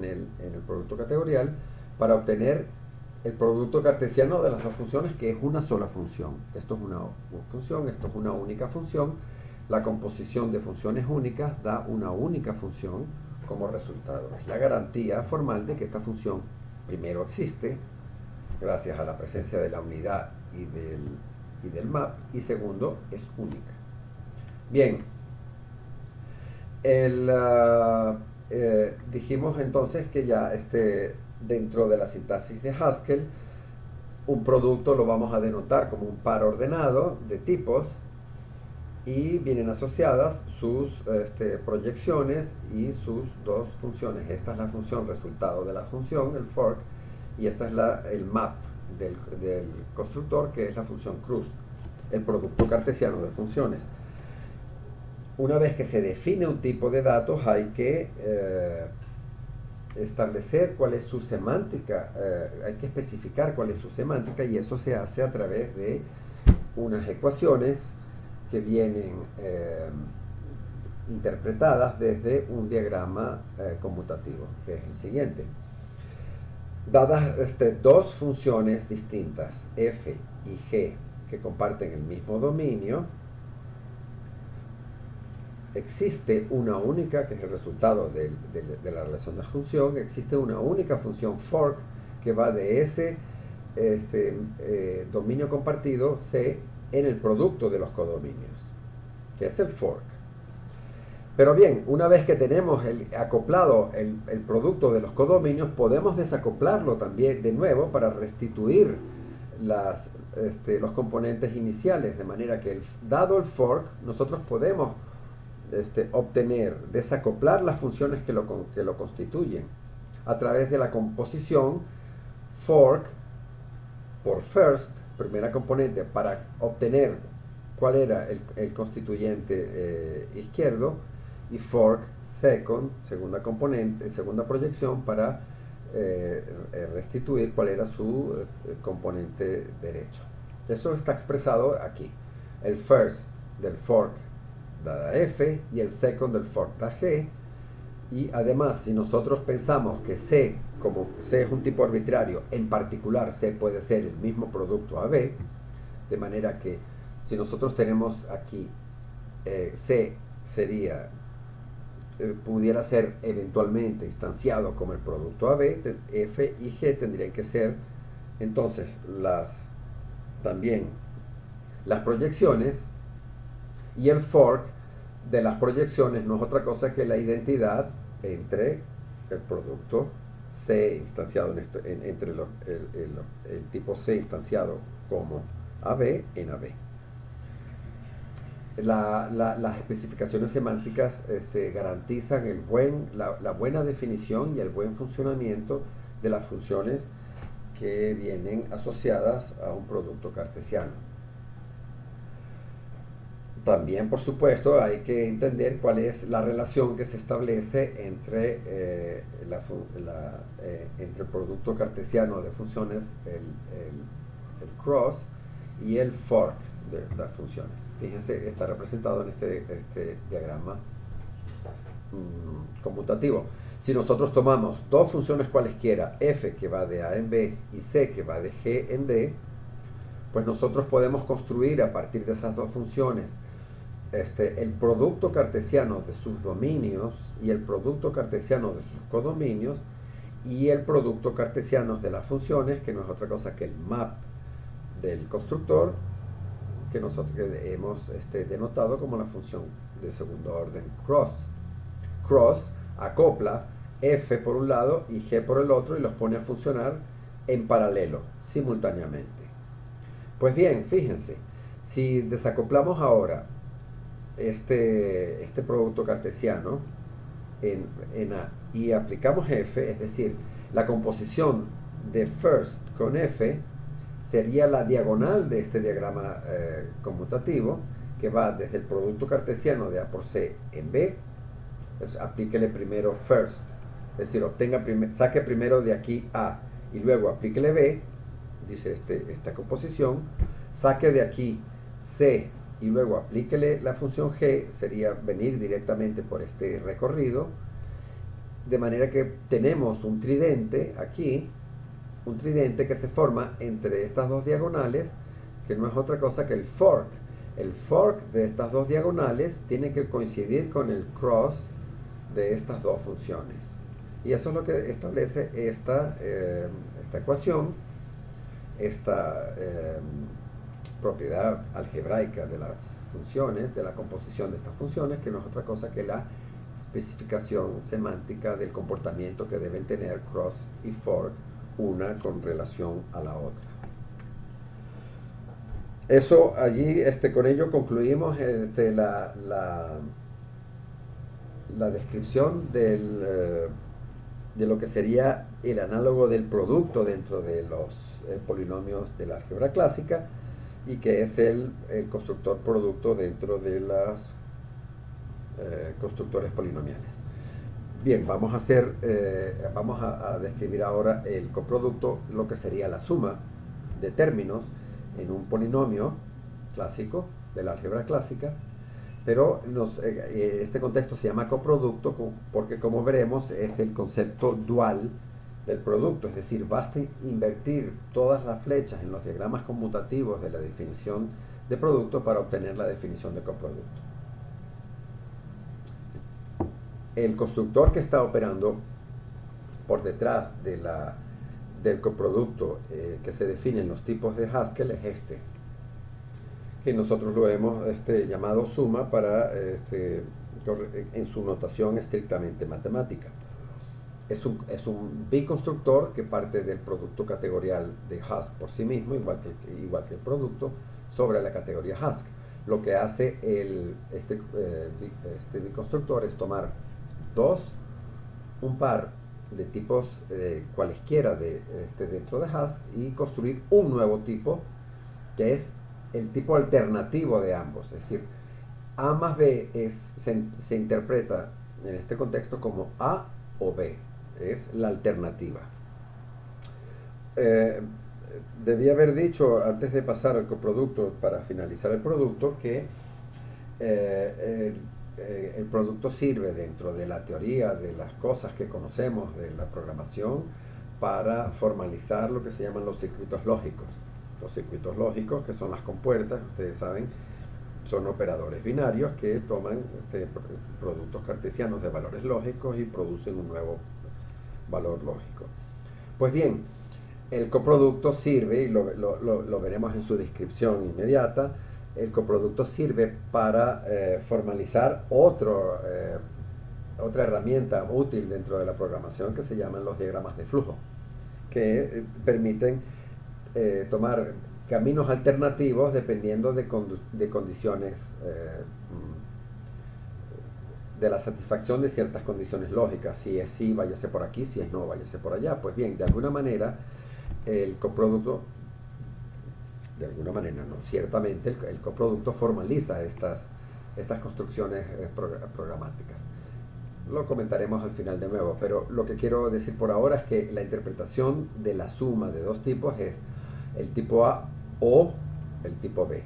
el producto categorial para obtener el producto cartesiano de las dos funciones, que es una sola función. Esto es una función, esto es una única función. La composición de funciones únicas da una única función como resultado. Es la garantía formal de que esta función primero existe, gracias a la presencia de la unidad y del map, y segundo, es única. Bien, dijimos entonces que ya dentro de la sintaxis de Haskell, un producto lo vamos a denotar como un par ordenado de tipos y vienen asociadas sus proyecciones y sus dos funciones. Esta es la función resultado de la función, el fork, y esta es el map del constructor, que es la función cruz, el producto cartesiano de funciones. Una vez que se define un tipo de datos, hay que establecer cuál es su semántica, hay que especificar cuál es su semántica, y eso se hace a través de unas ecuaciones que vienen interpretadas desde un diagrama conmutativo, que es el siguiente. Dadas dos funciones distintas, f y g, que comparten el mismo dominio, existe una única, que es el resultado de la relación de función, existe una única función fork que va de ese dominio compartido C en el producto de los codominios, que es el fork. Pero bien, una vez que tenemos acoplado el producto de los codominios, podemos desacoplarlo también de nuevo para restituir los componentes iniciales, de manera que dado el fork, nosotros podemos desacoplar las funciones que lo constituyen a través de la composición fork por first, primera componente, para obtener cuál era el constituyente izquierdo, y fork second, segunda componente, segunda proyección, para restituir cuál era su componente derecho. Eso está expresado aquí. El first del fork da f y el second del fork da g, y además, si nosotros pensamos que C, como C es un tipo arbitrario, en particular C puede ser el mismo producto AB, de manera que si nosotros tenemos aquí C sería pudiera ser eventualmente instanciado como el producto AB, F y G tendrían que ser entonces también las proyecciones, y el fork de las proyecciones no es otra cosa que la identidad entre el producto C instanciado entre el tipo C instanciado como AB en AB. Las especificaciones semánticas garantizan la buena definición y el buen funcionamiento de las funciones que vienen asociadas a un producto cartesiano. También, por supuesto, hay que entender cuál es la relación que se establece entre, entre el producto cartesiano de funciones, el cross, y el fork de las funciones. Fíjense, está representado en este diagrama conmutativo. Si nosotros tomamos dos funciones cualesquiera, f que va de a en b y c que va de g en d, pues nosotros podemos construir a partir de esas dos funciones el producto cartesiano de sus dominios y el producto cartesiano de sus codominios y el producto cartesiano de las funciones, que no es otra cosa que el map del constructor, que nosotros hemos denotado como la función de segundo orden cross. Cross acopla f por un lado y g por el otro y los pone a funcionar en paralelo, simultáneamente. Pues bien, fíjense, si desacoplamos ahora este producto cartesiano en A y aplicamos f, es decir, la composición de first con f sería la diagonal de este diagrama conmutativo, que va desde el producto cartesiano de A por C en B. Entonces, aplíquele primero first, es decir, saque primero de aquí A y luego aplíquele B, dice esta composición, saque de aquí C y luego aplíquele la función g, sería venir directamente por este recorrido, de manera que tenemos un tridente aquí, un tridente que se forma entre estas dos diagonales, que no es otra cosa que el fork. El fork de estas dos diagonales tiene que coincidir con el cross de estas dos funciones. Y eso es lo que establece esta ecuación, esta propiedad algebraica de las funciones, de la composición de estas funciones, que no es otra cosa que la especificación semántica del comportamiento que deben tener cross y fork, una con relación a la otra. Eso allí, con ello concluimos la descripción de lo que sería el análogo del producto dentro de los polinomios de la álgebra clásica, y que es el constructor producto dentro de los constructores polinomiales. Bien, vamos a describir ahora el coproducto, lo que sería la suma de términos en un polinomio clásico de la álgebra clásica, pero este contexto se llama coproducto porque, como veremos, es el concepto dual del producto, es decir, basta invertir todas las flechas en los diagramas conmutativos de la definición de producto para obtener la definición de coproducto. El constructor que está operando por detrás del coproducto que se define en los tipos de Haskell es que nosotros lo hemos llamado suma en su notación estrictamente matemática. Es un biconstructor que parte del producto categorial de Haskell por sí mismo, igual que el producto, sobre la categoría Haskell. Lo que hace este biconstructor es tomar un par de tipos cualesquiera dentro de Haskell y construir un nuevo tipo que es el tipo alternativo de ambos. Es decir, A más B se interpreta en este contexto como A o B. Es la alternativa. Debí haber dicho antes de pasar al coproducto, para finalizar el producto, que el producto sirve dentro de la teoría de las cosas que conocemos de la programación para formalizar lo que se llaman los circuitos lógicos. Los circuitos lógicos, que son las compuertas, ustedes saben, son operadores binarios que toman productos cartesianos de valores lógicos y producen un nuevo valor lógico. Pues bien, el coproducto sirve, y lo veremos en su descripción inmediata, el coproducto sirve para formalizar otra herramienta útil dentro de la programación que se llaman los diagramas de flujo, que permiten tomar caminos alternativos dependiendo de condiciones, de la satisfacción de ciertas condiciones lógicas. Si es sí, váyase por aquí; si es no, váyase por allá. Pues bien, de alguna manera el coproducto, de alguna manera no, ciertamente el coproducto formaliza estas construcciones programáticas. Lo comentaremos al final de nuevo, pero lo que quiero decir por ahora es que la interpretación de la suma de dos tipos es el tipo A o el tipo B,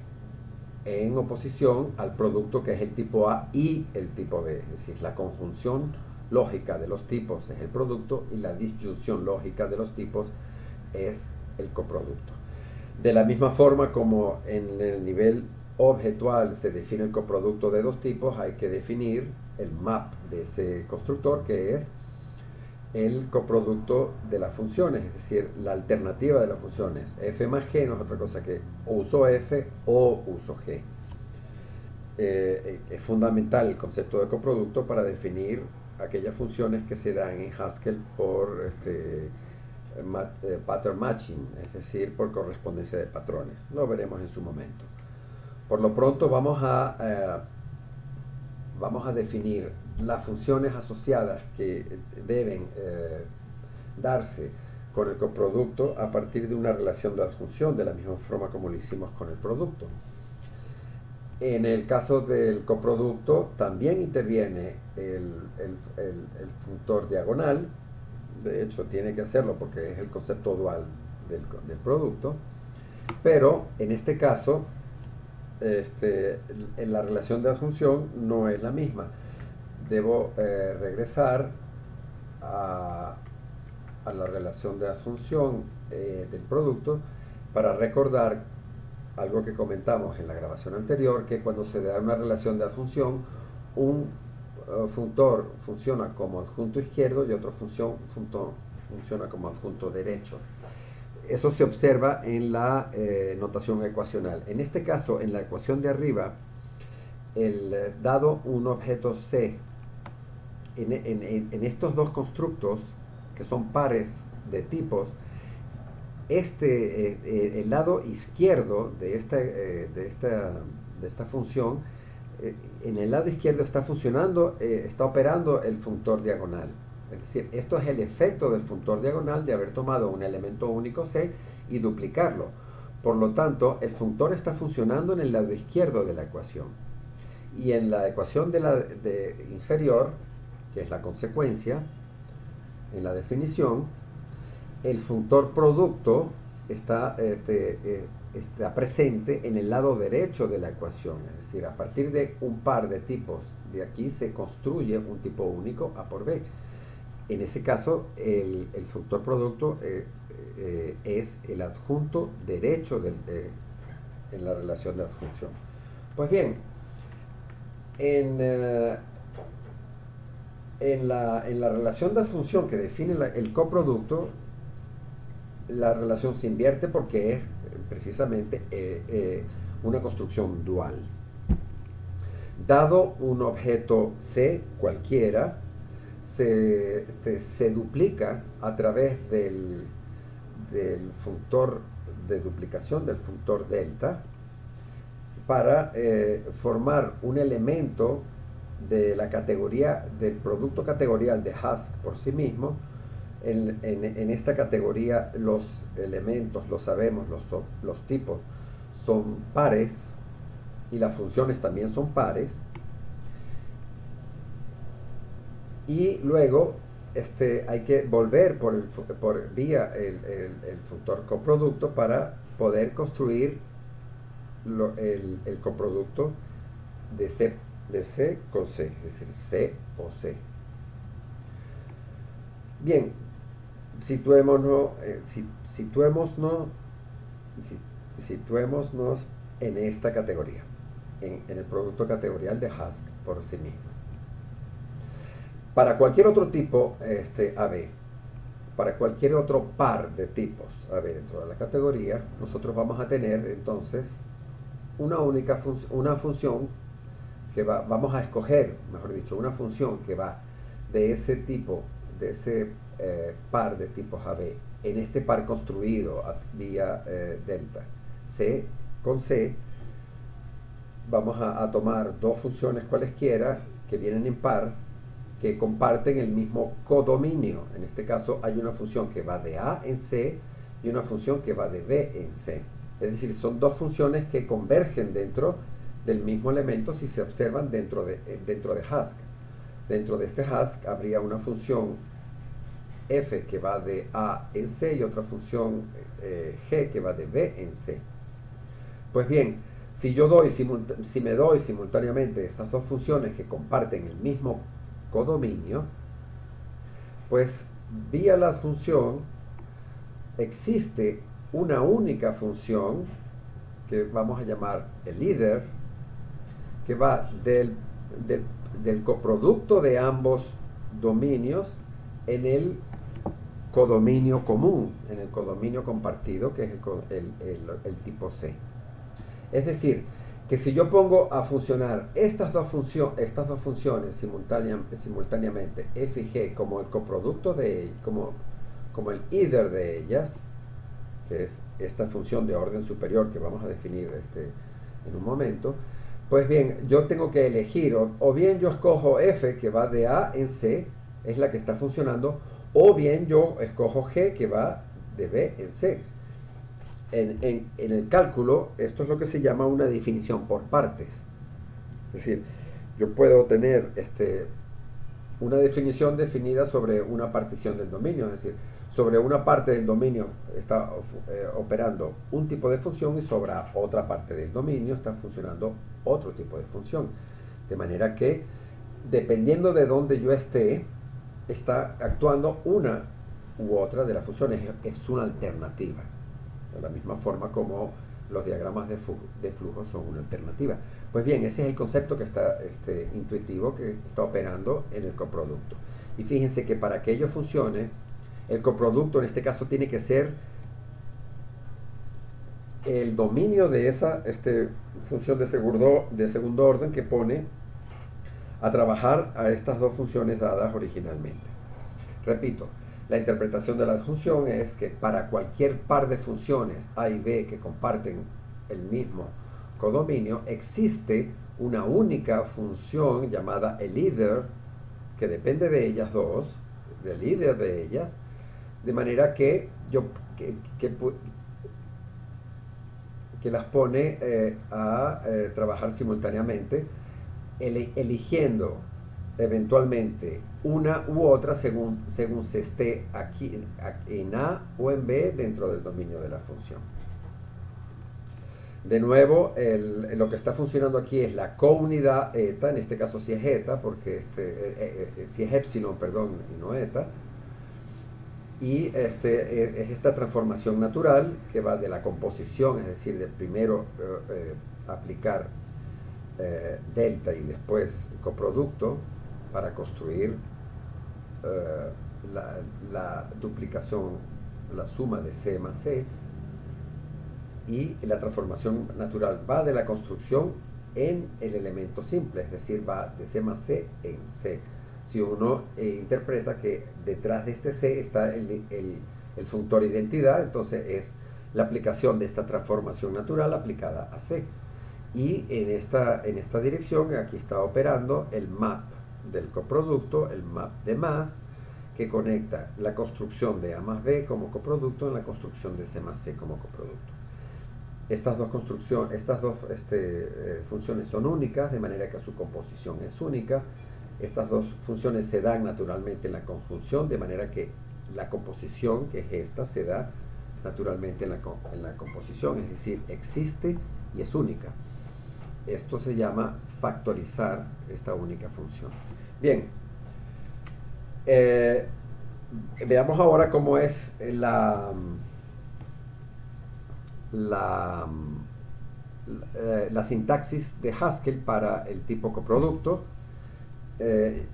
en oposición al producto, que es el tipo A y el tipo B. Es decir, la conjunción lógica de los tipos es el producto y la disyunción lógica de los tipos es el coproducto. De la misma forma como en el nivel objetual se define el coproducto de dos tipos, hay que definir el map de ese constructor, que es el coproducto de las funciones, es decir, la alternativa de las funciones. F más G no es otra cosa que uso F o uso G. Es fundamental el concepto de coproducto para definir aquellas funciones que se dan en Haskell por pattern matching, es decir, por correspondencia de patrones. Lo veremos en su momento. Por lo pronto vamos a definir las funciones asociadas que deben darse con el coproducto a partir de una relación de adjunción, de la misma forma como lo hicimos con el producto. En el caso del coproducto también interviene el funtor diagonal. De hecho, tiene que hacerlo porque es el concepto dual del producto, pero en este caso en la relación de adjunción no es la misma. Debo regresar a la relación de adjunción del producto para recordar algo que comentamos en la grabación anterior, que cuando se da una relación de adjunción, un funtor funciona como adjunto izquierdo y otro funciona como adjunto derecho. Eso se observa en la notación ecuacional. En este caso, en la ecuación de arriba, dado un objeto C, en estos dos constructos, que son pares de tipos, el lado izquierdo de esta función, en el lado izquierdo está operando el funtor diagonal. Es decir, esto es el efecto del funtor diagonal de haber tomado un elemento único C y duplicarlo. Por lo tanto, el funtor está funcionando en el lado izquierdo de la ecuación. Y en la ecuación inferior, que es la consecuencia, en la definición, el funtor producto está presente en el lado derecho de la ecuación. Es decir, a partir de un par de tipos de aquí se construye un tipo único A por B. En ese caso, el funtor producto es el adjunto derecho en la relación de adjunción. Pues bien, en la relación de adjunción que define el coproducto, la relación se invierte porque es precisamente una construcción dual. Dado un objeto C cualquiera, se duplica a través del funtor de duplicación, del funtor delta, para formar un elemento de la categoría del producto categorial de Haskell por sí mismo. En esta categoría los elementos, lo sabemos, los tipos son pares y las funciones también son pares. Y luego hay que volver vía el funtor coproducto para poder construir el coproducto de C con C, es decir, C o C. Bien, situémonos en esta categoría, en el producto categorial de Haskell por sí mismo. Para cualquier otro tipo AB, para cualquier otro par de tipos dentro de la categoría, nosotros vamos a tener entonces una función que vamos a escoger, mejor dicho, una función que va de ese tipo, de ese par de tipos AB, en este par construido vía delta, C con C, vamos a tomar dos funciones cualesquiera que vienen en par, que comparten el mismo codominio. En este caso hay una función que va de A en C y una función que va de B en C. Es decir, son dos funciones que convergen dentro del mismo elemento si se observan dentro de Hask. Dentro de este Hask habría una función f que va de A en C y otra función g que va de B en C. Pues bien, si me doy simultáneamente esas dos funciones que comparten el mismo codominio, pues vía la función existe una única función que vamos a llamar el líder, que va del coproducto de ambos dominios en el codominio común, en el codominio compartido, que es el tipo C. Es decir, que si yo pongo a funcionar estas dos funciones simultáneamente, f y g, como el coproducto de como el either de ellas, que es esta función de orden superior que vamos a definir en un momento, pues bien, yo tengo que elegir, o bien yo escojo f que va de A en C, es la que está funcionando, o bien yo escojo g que va de B en C. En el cálculo, esto es lo que se llama una definición por partes. Es decir, yo puedo tener una definición definida sobre una partición del dominio, es decir, sobre una parte del dominio está operando un tipo de función y sobre otra parte del dominio está funcionando otro tipo de función. De manera que, dependiendo de dónde yo esté, está actuando una u otra de las funciones. Es una alternativa. De la misma forma como los diagramas de flujo son una alternativa. Pues bien, ese es el concepto que está intuitivo que está operando en el coproducto. Y fíjense que para que ello funcione, el coproducto en este caso tiene que ser el dominio de esa función de segundo orden que pone a trabajar a estas dos funciones dadas originalmente. Repito, la interpretación de la función es que para cualquier par de funciones A y B que comparten el mismo codominio, existe una única función llamada el either, que depende de ellas dos, del either de ellas, de manera que que las pone a trabajar simultáneamente, eligiendo eventualmente una u otra según se esté aquí en A o en B dentro del dominio de la función. De nuevo, lo que está funcionando aquí es la counidad eta, en este caso si es eta, porque si es epsilon, perdón, y no eta. Y es esta transformación natural que va de la composición, es decir, de primero aplicar delta y después coproducto para construir la duplicación, la suma de C más C, y la transformación natural va de la construcción en el elemento simple, es decir, va de C más C en C. Si uno interpreta que detrás de este C está el functor identidad, entonces es la aplicación de esta transformación natural aplicada a C. Y en esta dirección aquí está operando el map del coproducto, el map de más, que conecta la construcción de A más B como coproducto en la construcción de C más C como coproducto. Estas dos funciones son únicas, de manera que su composición es única. Estas dos funciones se dan naturalmente en la conjunción, de manera que la composición, que es esta, se da naturalmente en la composición, es decir, existe y es única. Esto se llama factorizar esta única función. Bien, veamos ahora cómo es la sintaxis de Haskell para el tipo coproducto. eh,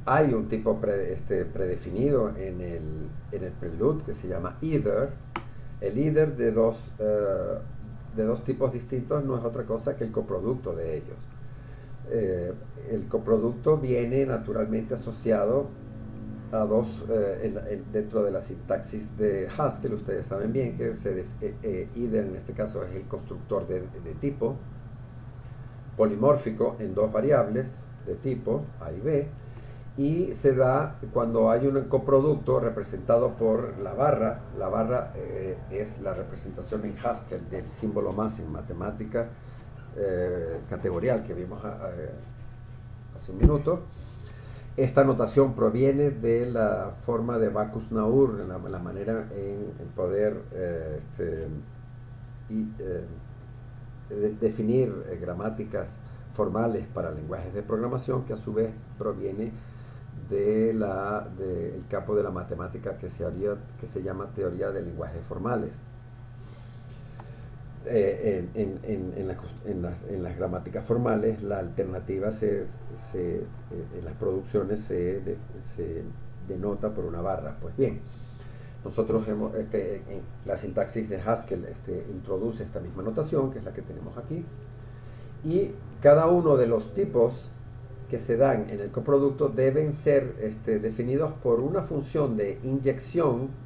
hay un tipo predefinido en el prelude que se llama either. El either de dos tipos distintos no es otra cosa que el coproducto de ellos. El coproducto viene naturalmente asociado a dos, dentro de la sintaxis de Haskell, ustedes saben bien que either en este caso es el constructor de tipo polimórfico en dos variables de tipo A y B, y se da cuando hay un coproducto representado por la barra. La barra es la representación en Haskell del símbolo más en matemática categorial que vimos hace un minuto. Esta notación proviene de la forma de Backus-Naur, la manera en poder definir gramáticas formales para lenguajes de programación, que a su vez proviene del campo de la matemática que se llama teoría de lenguajes formales. En las gramáticas formales, la alternativa en las producciones se denota por una barra. Pues bien, nosotros en la sintaxis de Haskell introduce esta misma notación, que es la que tenemos aquí, y cada uno de los tipos que se dan en el coproducto deben ser definidos por una función de inyección,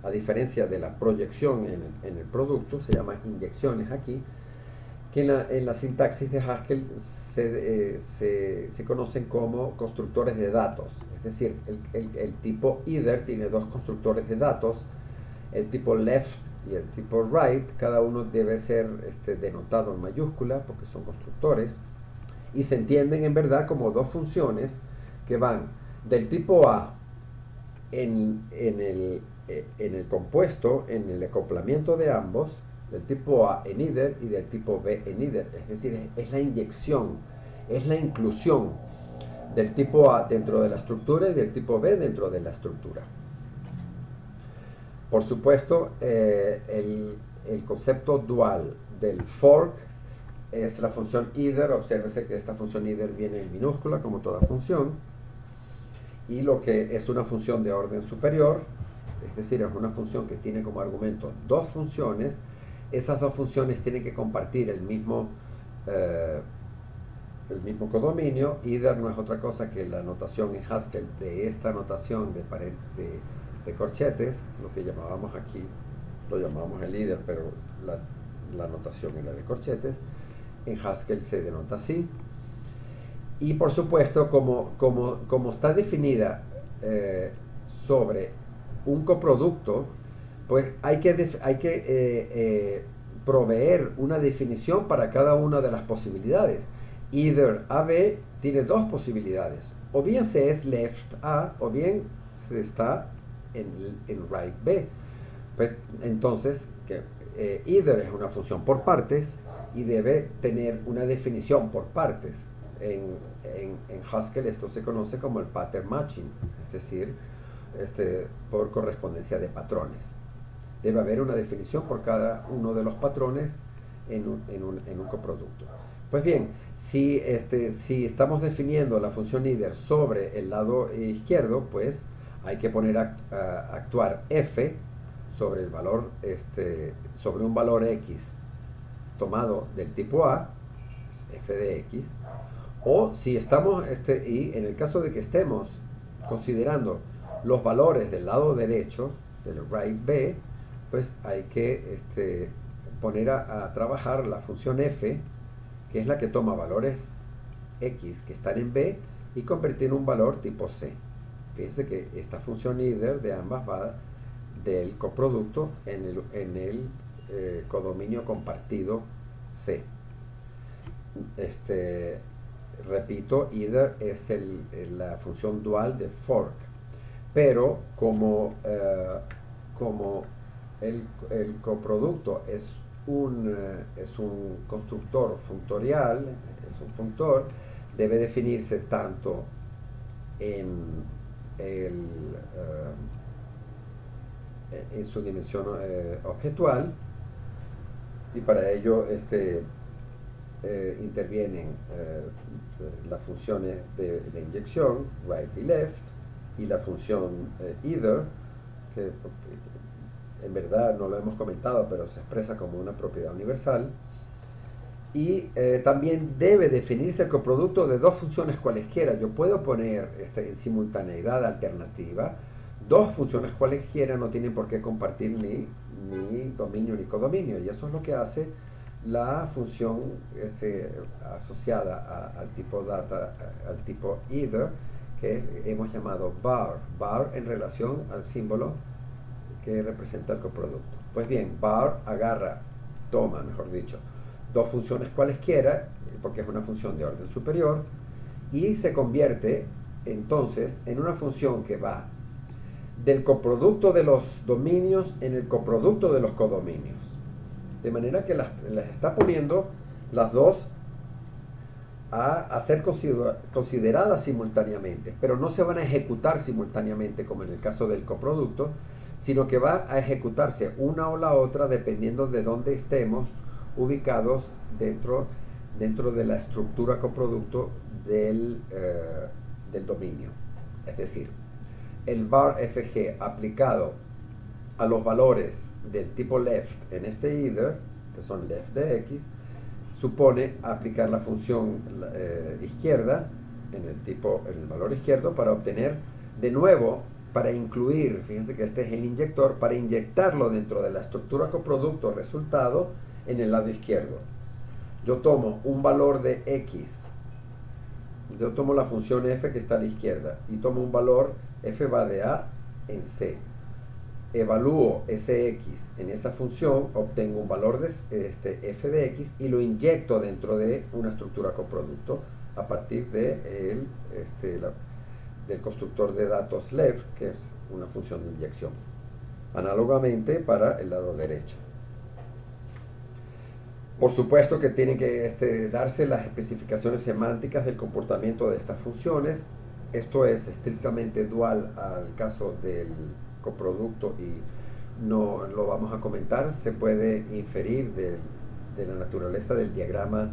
a diferencia de la proyección en el producto. Se llama inyecciones aquí, que en la sintaxis de Haskell se conocen como constructores de datos. Es decir, el tipo either tiene dos constructores de datos, el tipo left y el tipo right. Cada uno debe ser denotado en mayúscula porque son constructores, y se entienden en verdad como dos funciones que van del tipo A en el compuesto, en el acoplamiento de ambos, del tipo A en either y del tipo B en either. Es decir, es la inyección, es la inclusión del tipo A dentro de la estructura y del tipo B dentro de la estructura. Por supuesto, el concepto dual del fork es la función either. Obsérvese que esta función either viene en minúscula, como toda función, y lo que es una función de orden superior, es decir, es una función que tiene como argumento dos funciones. Esas dos funciones tienen que compartir el mismo codominio. Either no es otra cosa que la notación en Haskell de esta notación de corchetes, lo que llamábamos aquí, lo llamábamos el either, pero la notación era de corchetes. En Haskell se denota así. Y por supuesto, como está definida sobre un coproducto, pues hay que proveer una definición para cada una de las posibilidades. Either AB tiene dos posibilidades: o bien se es left A, o bien se está en right B. Pues, entonces, either es una función por partes y debe tener una definición por partes. En Haskell esto se conoce como el pattern matching, es decir, por correspondencia de patrones. Debe haber una definición por cada uno de los patrones en un coproducto. Pues bien, si estamos definiendo la función either sobre el lado izquierdo, pues hay que poner a actuar f sobre el valor, sobre un valor x tomado del tipo A, f de x. O si estamos, y en el caso de que estemos considerando los valores del lado derecho, del right B, pues hay que poner a trabajar la función f, que es la que toma valores x que están en B y convertir en un valor tipo C. Fíjense que esta función either de ambas va del coproducto en el codominio compartido C. Repito, either es la función dual de fork, pero como el coproducto es un constructor functorial, es un functor, debe definirse tanto en su dimensión objetual, y para ello intervienen las funciones de inyección, right y left, y la función either, que en verdad no lo hemos comentado, pero se expresa como una propiedad universal. Y también debe definirse el coproducto de dos funciones cualesquiera. Yo puedo poner en simultaneidad alternativa dos funciones cualesquiera, no tienen por qué compartir ni dominio ni codominio, y eso es lo que hace la función asociada al tipo data, al tipo either, que hemos llamado var en relación al símbolo que representa el coproducto. Pues bien, var toma, mejor dicho, dos funciones cualesquiera, porque es una función de orden superior, y se convierte entonces en una función que va del coproducto de los dominios en el coproducto de los codominios. De manera que las está poniendo las dos a ser consideradas simultáneamente, pero no se van a ejecutar simultáneamente como en el caso del coproducto, sino que va a ejecutarse una o la otra dependiendo de dónde estemos ubicados dentro de la estructura coproducto del dominio. Es decir, el var fg aplicado a los valores del tipo left en este either, que son left de x, supone aplicar la función izquierda en el valor izquierdo para obtener de nuevo, para incluir, fíjense que este es el inyector, para inyectarlo dentro de la estructura coproducto resultado en el lado izquierdo. Yo tomo un valor de x, yo tomo la función f que está a la izquierda y tomo un valor, f va de a en c. Evalúo ese x en esa función, obtengo un valor de f de x y lo inyecto dentro de una estructura coproducto a partir del constructor de datos left, que es una función de inyección. Análogamente para el lado derecho. Por supuesto que tienen que darse las especificaciones semánticas del comportamiento de estas funciones. Esto es estrictamente dual al caso del coproducto y no lo vamos a comentar. Se puede inferir de la naturaleza del diagrama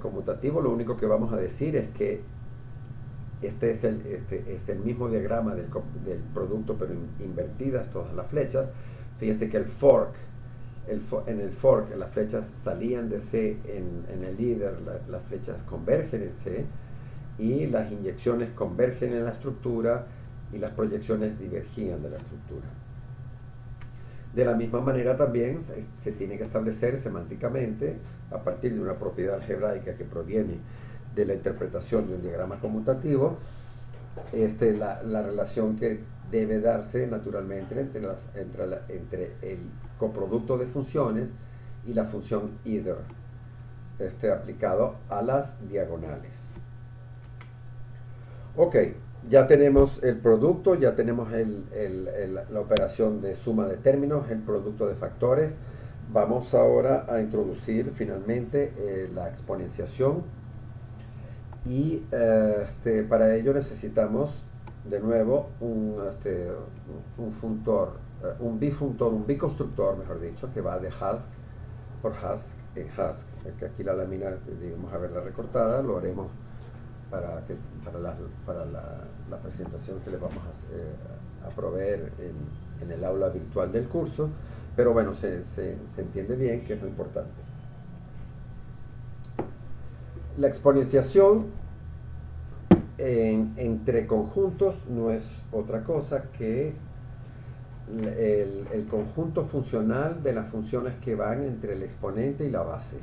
conmutativo. Lo único que vamos a decir es que este es el mismo diagrama del producto, pero invertidas todas las flechas. Fíjense que en el fork las flechas salían de C, en el either las flechas convergen en C, y las inyecciones convergen en la estructura y las proyecciones divergían de la estructura. De la misma manera también se tiene que establecer semánticamente, a partir de una propiedad algebraica que proviene de la interpretación de un diagrama conmutativo, la relación que debe darse naturalmente entre el coproducto de funciones y la función either, aplicado a las diagonales. Ok, ya tenemos el producto, ya tenemos la operación de suma de términos, el producto de factores. Vamos ahora a introducir finalmente la exponenciación, y para ello necesitamos de nuevo un biconstructor, mejor dicho, que va de Hask por Hask en Hask, que aquí la lámina debemos haberla recortada, lo haremos para la presentación que le vamos a proveer en el aula virtual del curso, pero bueno, se entiende bien, que es lo importante. La exponenciación entre conjuntos no es otra cosa que el conjunto funcional de las funciones que van entre el exponente y la base.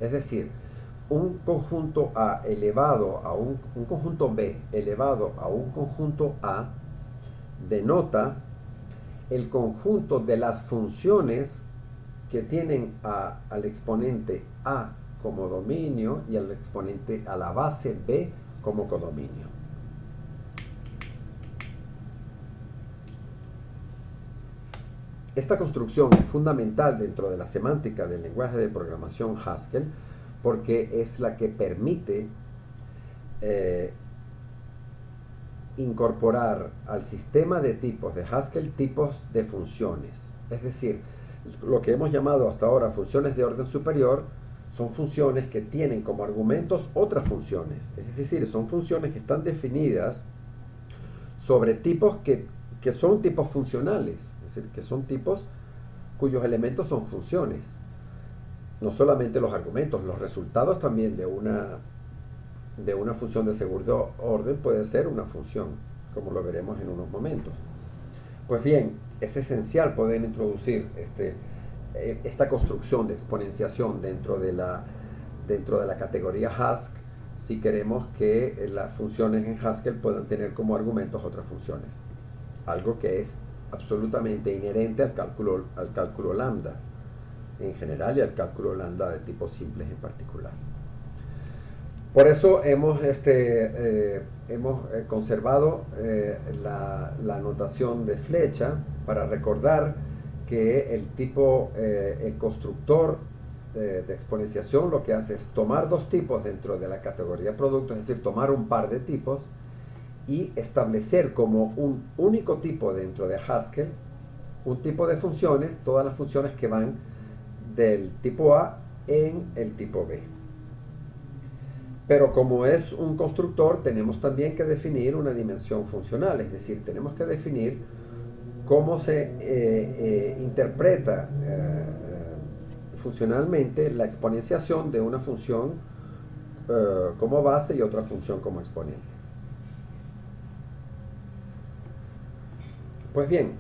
Es decir, un conjunto A elevado a un conjunto B elevado a un conjunto A denota el conjunto de las funciones que tienen al exponente A como dominio y al exponente a la base B como codominio. Esta construcción es fundamental dentro de la semántica del lenguaje de programación Haskell, porque es la que permite incorporar al sistema de tipos de Haskell tipos de funciones. Es decir, lo que hemos llamado hasta ahora funciones de orden superior son funciones que tienen como argumentos otras funciones. Es decir, son funciones que están definidas sobre tipos que son tipos funcionales. Es decir, que son tipos cuyos elementos son funciones. No solamente los argumentos, los resultados también de una función de segundo orden puede ser una función, como lo veremos en unos momentos. Pues bien, es esencial poder introducir esta construcción de exponenciación dentro de la categoría Haskell si queremos que las funciones en Haskell puedan tener como argumentos otras funciones. Algo que es absolutamente inherente al cálculo lambda en general y al cálculo lambda de tipos simples en particular. Por eso hemos conservado la notación de flecha para recordar que el constructor de exponenciación lo que hace es tomar dos tipos dentro de la categoría producto, es decir, tomar un par de tipos y establecer como un único tipo dentro de Haskell un tipo de funciones, todas las funciones que van del tipo A en el tipo B. Pero como es un constructor, tenemos también que definir una dimensión funcional, es decir, tenemos que definir cómo se interpreta funcionalmente la exponenciación de una función como base y otra función como exponente. Pues bien,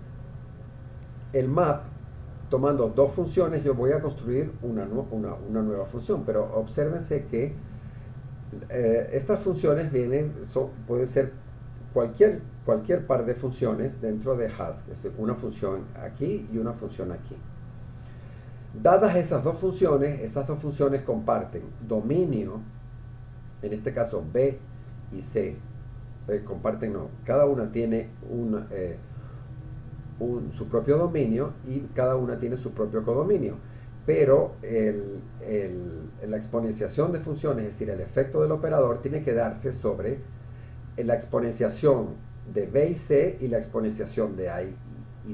el map, tomando dos funciones, yo voy a construir una nueva función, pero obsérvense que estas funciones puede ser cualquier par de funciones dentro de Haskell, es decir, una función aquí y una función aquí. Dadas esas dos funciones comparten dominio, en este caso B y C, cada una tiene su propio dominio y cada una tiene su propio codominio. Pero la exponenciación de funciones, es decir, el efecto del operador, tiene que darse sobre la exponenciación de B y C y la exponenciación de A y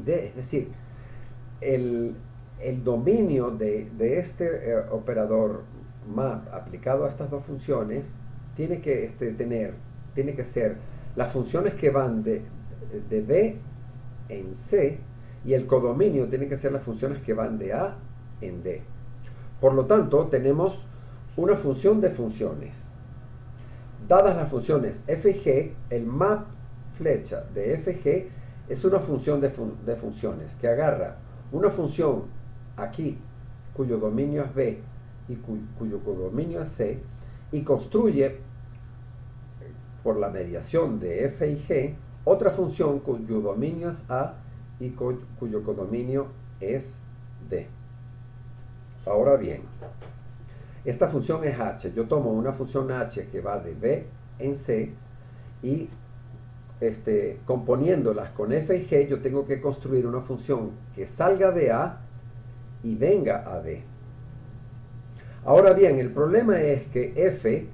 D. Es decir, el dominio de este operador map aplicado a estas dos funciones tiene que ser las funciones que van de B en C, y el codominio tiene que ser las funciones que van de A en D. Por lo tanto, tenemos una función de funciones. Dadas las funciones f y g, el map flecha de f y g es una función de funciones que agarra una función aquí cuyo dominio es B y cuyo codominio es C y construye por la mediación de f y g otra función cuyo dominio es A y cuyo codominio es D. Ahora bien, esta función es h. Yo tomo una función h que va de B en C y componiéndolas con f y g, yo tengo que construir una función que salga de A y venga a D. Ahora bien, el problema es que f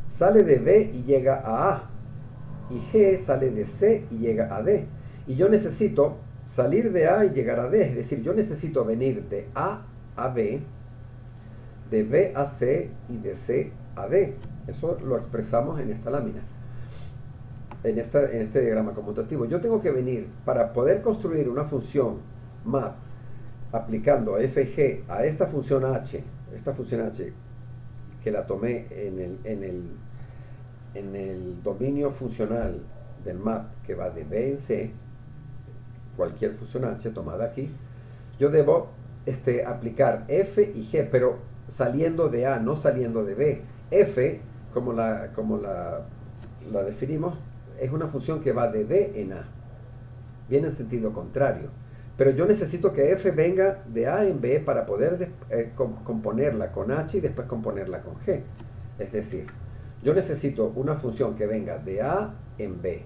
sale de B y llega a A, y G sale de C y llega a D. Y yo necesito salir de A y llegar a D, es decir, yo necesito venir de A a B, de B a C y de C a D. Eso lo expresamos en esta lámina, en este diagrama conmutativo. Yo tengo que venir, para poder construir una función map aplicando f y g a esta función h que la tomé en el dominio funcional del map que va de B en C, cualquier función h tomada aquí, yo debo aplicar f y g, pero saliendo de A, no saliendo de B. F, como la definimos, es una función que va de B en A, viene en sentido contrario, pero yo necesito que f venga de A en B para poder componerla con h y después componerla con g. Es decir, yo necesito una función que venga de A en B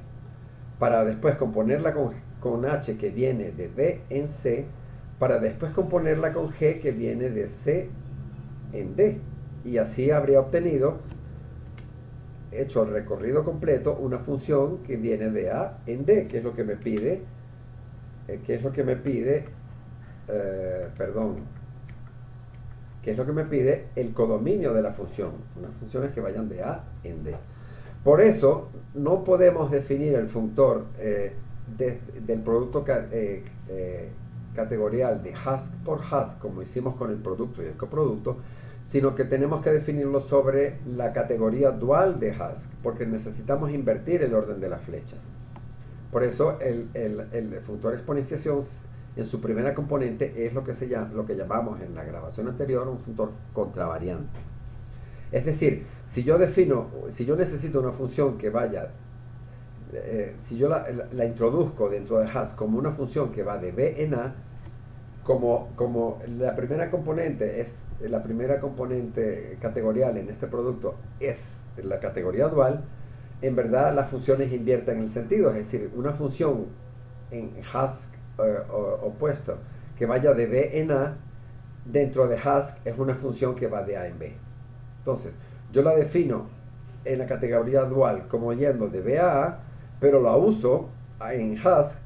para después componerla con h que viene de B en C, para después componerla con g que viene de C en D, y así habría obtenido, hecho el recorrido completo, una función que viene de A en D, que es lo que me pide, que es lo que me pide el codominio de la función, unas funciones que vayan de A en D. Por eso no podemos definir el functor del producto categorial de Hask por Hask, como hicimos con el producto y el coproducto, sino que tenemos que definirlo sobre la categoría dual de Hask, porque necesitamos invertir el orden de las flechas. Por eso el functor exponenciación en su primera componente es lo que llamamos en la grabación anterior un functor contravariante. Es decir, si yo necesito una función que vaya, si yo la introduzco dentro de Hask como una función que va de B en A, como la primera componente categorial en este producto es la categoría dual, en verdad las funciones invierten el sentido, es decir, una función en Hask opuesto que vaya de B en A, dentro de Hask es una función que va de A en B. Entonces, yo la defino en la categoría dual como yendo de B a A, pero la uso en Hask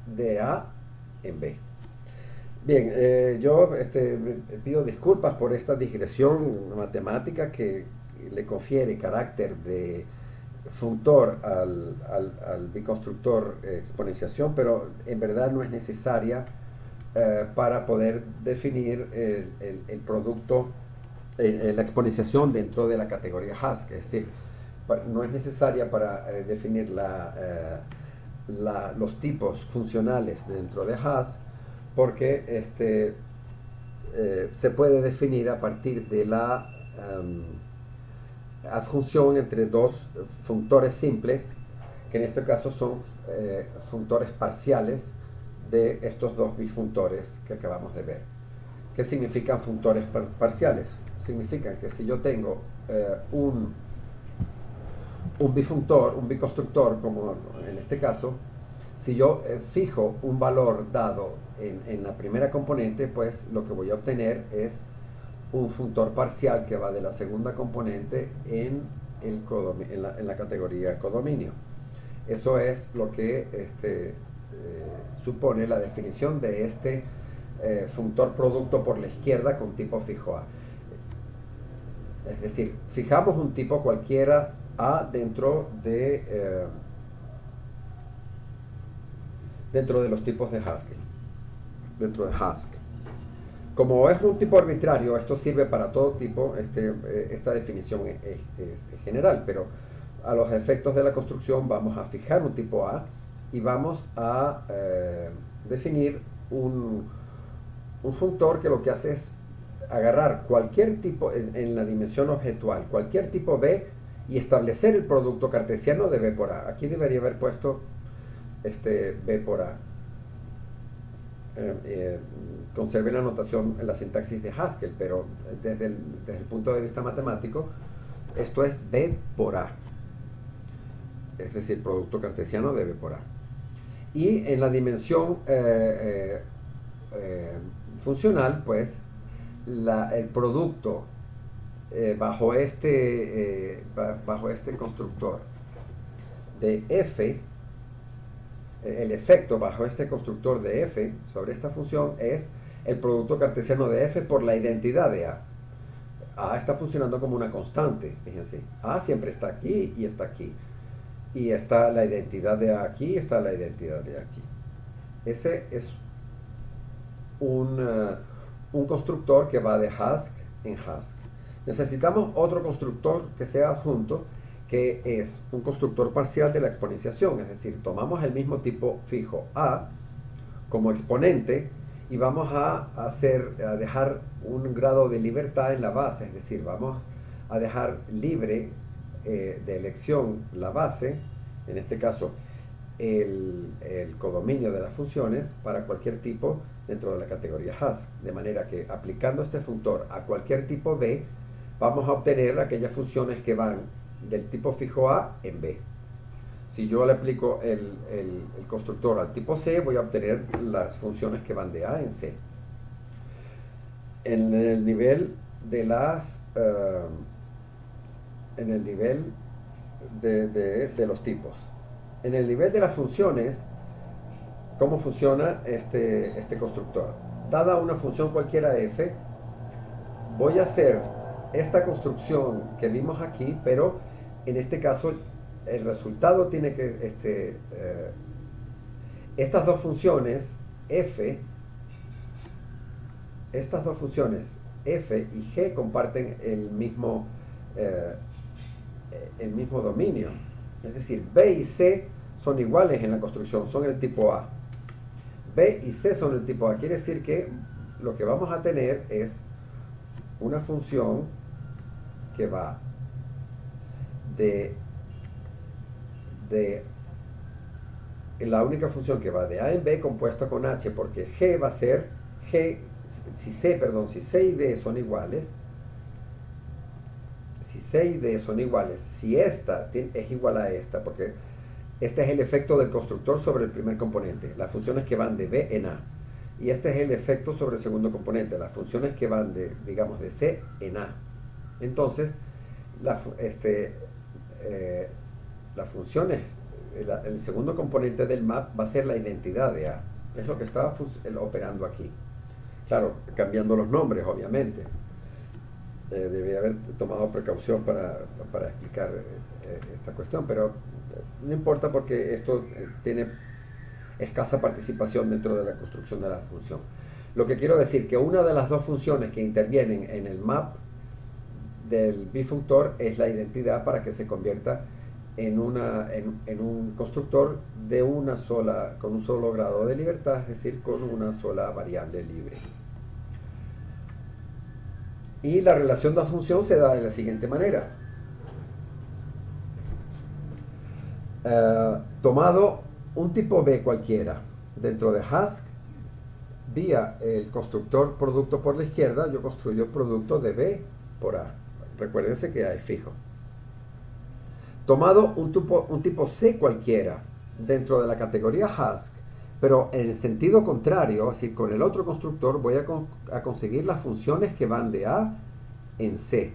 de A en B. Bien, yo pido disculpas por esta digresión matemática que le confiere carácter de functor al biconstructor exponenciación, pero en verdad no es necesaria para poder definir el producto, la exponenciación dentro de la categoría Hask. Es decir, no es necesaria para definir los tipos funcionales dentro de Hask, porque se puede definir a partir de la adjunción entre dos functores simples, que en este caso son functores parciales de estos dos bifunctores que acabamos de ver. ¿Qué significan functores parciales? Significan que si yo tengo un bifunctor, un biconstructor, como en este caso, si yo fijo un valor dado en la primera componente, pues lo que voy a obtener es un functor parcial que va de la segunda componente en la categoría codominio. Eso es lo que supone la definición de este functor producto por la izquierda con tipo fijo A. Es decir, fijamos un tipo cualquiera A dentro de los tipos de Haskell, dentro de Hask. Como es un tipo arbitrario, esto sirve para todo tipo, esta definición es general, pero a los efectos de la construcción vamos a fijar un tipo A y vamos a definir un functor que lo que hace es agarrar cualquier tipo en la dimensión objetual, cualquier tipo B y establecer el producto cartesiano de B por A. Aquí debería haber puesto B por A. Conserve la notación en la sintaxis de Haskell, pero desde el punto de vista matemático, esto es B por A, es decir, producto cartesiano de B por A. Y en la dimensión funcional, pues, el producto bajo este constructor de F, el efecto bajo este constructor de F sobre esta función es el producto cartesiano de F por la identidad de A. A está funcionando como una constante, fíjense. A siempre está aquí y está aquí. Y está la identidad de A aquí, está la identidad de aquí. Ese es un constructor que va de Hask en Hask. Necesitamos otro constructor que sea adjunto, que es un constructor parcial de la exponenciación, es decir, tomamos el mismo tipo fijo A como exponente y vamos a dejar un grado de libertad en la base, es decir, vamos a dejar libre de elección la base, en este caso el codominio de las funciones para cualquier tipo dentro de la categoría Hask, de manera que aplicando este functor a cualquier tipo B vamos a obtener aquellas funciones que van del tipo fijo A en B. Si yo le aplico el constructor al tipo C, voy a obtener las funciones que van de A en C. En el nivel de los tipos. En el nivel de las funciones, ¿cómo funciona este constructor? Dada una función cualquiera f, voy a hacer esta construcción que vimos aquí, pero en este caso el resultado tiene que, estas dos funciones f, y g comparten eh, el mismo dominio. Es decir, b y c son iguales en la construcción, son el tipo A. B y C son el tipo A. Quiere decir que lo que vamos a tener es una función que va de la única función que va de A en B compuesta con H, porque G va a ser G, si C y D son iguales, si esta es igual a esta, porque este es el efecto del constructor sobre el primer componente, las funciones que van de B en A. Y este es el efecto sobre el segundo componente, las funciones que van de, digamos, de C en A. Entonces, las funciones, el segundo componente del map va a ser la identidad de A. Es lo que estaba operando aquí. Claro, cambiando los nombres, obviamente. Debí haber tomado precaución para explicar esta cuestión, pero no importa porque esto tiene escasa participación dentro de la construcción de la función. Lo que quiero decir que una de las dos funciones que intervienen en el map del bifunctor es la identidad para que se convierta en un constructor de con un solo grado de libertad, es decir, con una sola variable libre. Y la relación de asunción se da de la siguiente manera. Tomado un tipo B cualquiera dentro de Hask, vía el constructor producto por la izquierda, yo construyo el producto de B por A. Recuérdense que A es fijo. Tomado un tipo C cualquiera dentro de la categoría Hask, pero en el sentido contrario, es decir, con el otro constructor voy a conseguir las funciones que van de A en C.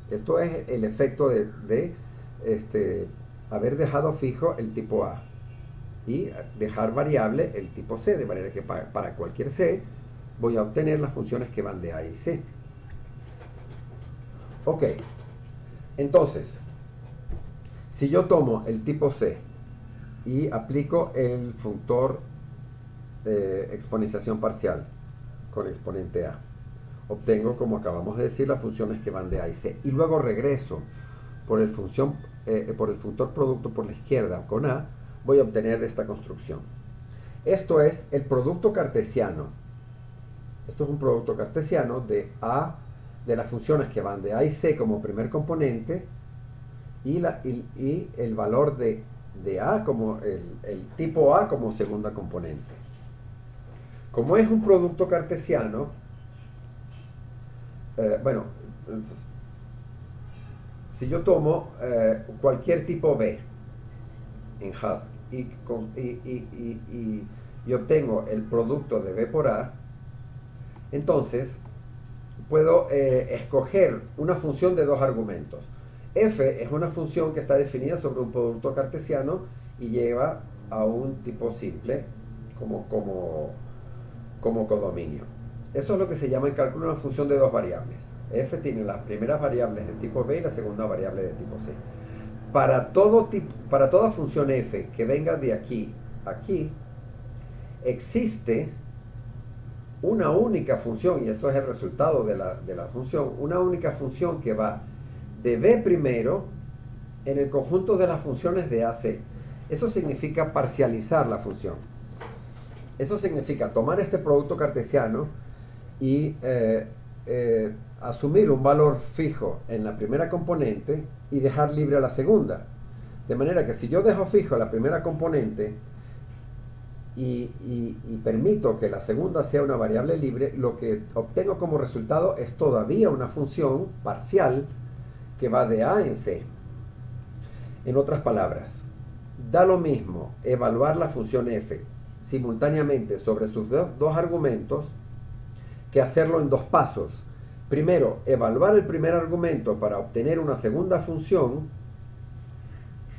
Esto es el efecto de haber dejado fijo el tipo A y dejar variable el tipo C, de manera que para cualquier C voy a obtener las funciones que van de A y C. Ok, entonces, si yo tomo el tipo C y aplico el funtor de exponenciación parcial con exponente A, obtengo, como acabamos de decir, las funciones que van de A y C. Y luego regreso por el funtor producto por la izquierda con A, voy a obtener esta construcción. Esto es el producto cartesiano. Esto es un producto cartesiano de A, de las funciones que van de A y C como primer componente, y el valor de A como el tipo A como segunda componente. Como es un producto cartesiano, entonces, si yo tomo cualquier tipo B en Hask y obtengo el producto de B por A, entonces puedo escoger una función de dos argumentos. F es una función que está definida sobre un producto cartesiano y lleva a un tipo simple como codominio. Eso es lo que se llama en cálculo una función de dos variables. F tiene las primeras variables de tipo B y la segunda variable de tipo C. Para toda función f que venga de aquí a aquí, existe una única función, y eso es el resultado de la función, una única función que va de B primero en el conjunto de las funciones de AC. Eso significa parcializar la función. Eso significa tomar este producto cartesiano y asumir un valor fijo en la primera componente y dejar libre a la segunda. De manera que si yo dejo fijo la primera componente y permito que la segunda sea una variable libre, lo que obtengo como resultado es todavía una función parcial que va de A en C. En otras palabras, da lo mismo evaluar la función f simultáneamente sobre sus dos argumentos que hacerlo en dos pasos. Primero, evaluar el primer argumento para obtener una segunda función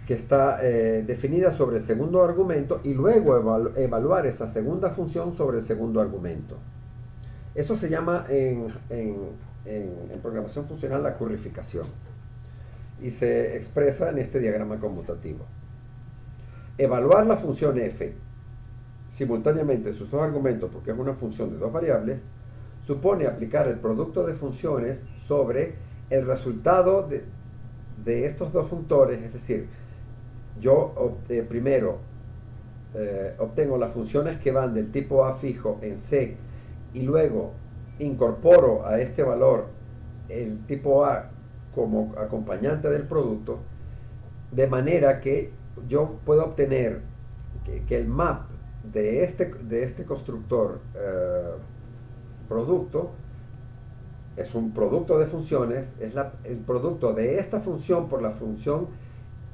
que está definida sobre el segundo argumento y luego evaluar esa segunda función sobre el segundo argumento. Eso se llama en en programación funcional la currificación y se expresa en este diagrama conmutativo. Evaluar la función f simultáneamente sus dos argumentos, porque es una función de dos variables, supone aplicar el producto de funciones sobre el resultado de estos dos funtores. Es decir, yo primero obtengo las funciones que van del tipo a fijo en C y luego incorporo a este valor el tipo a como acompañante del producto, de manera que yo puedo obtener que el map de este constructor producto es un producto de funciones, es el producto de esta función por la función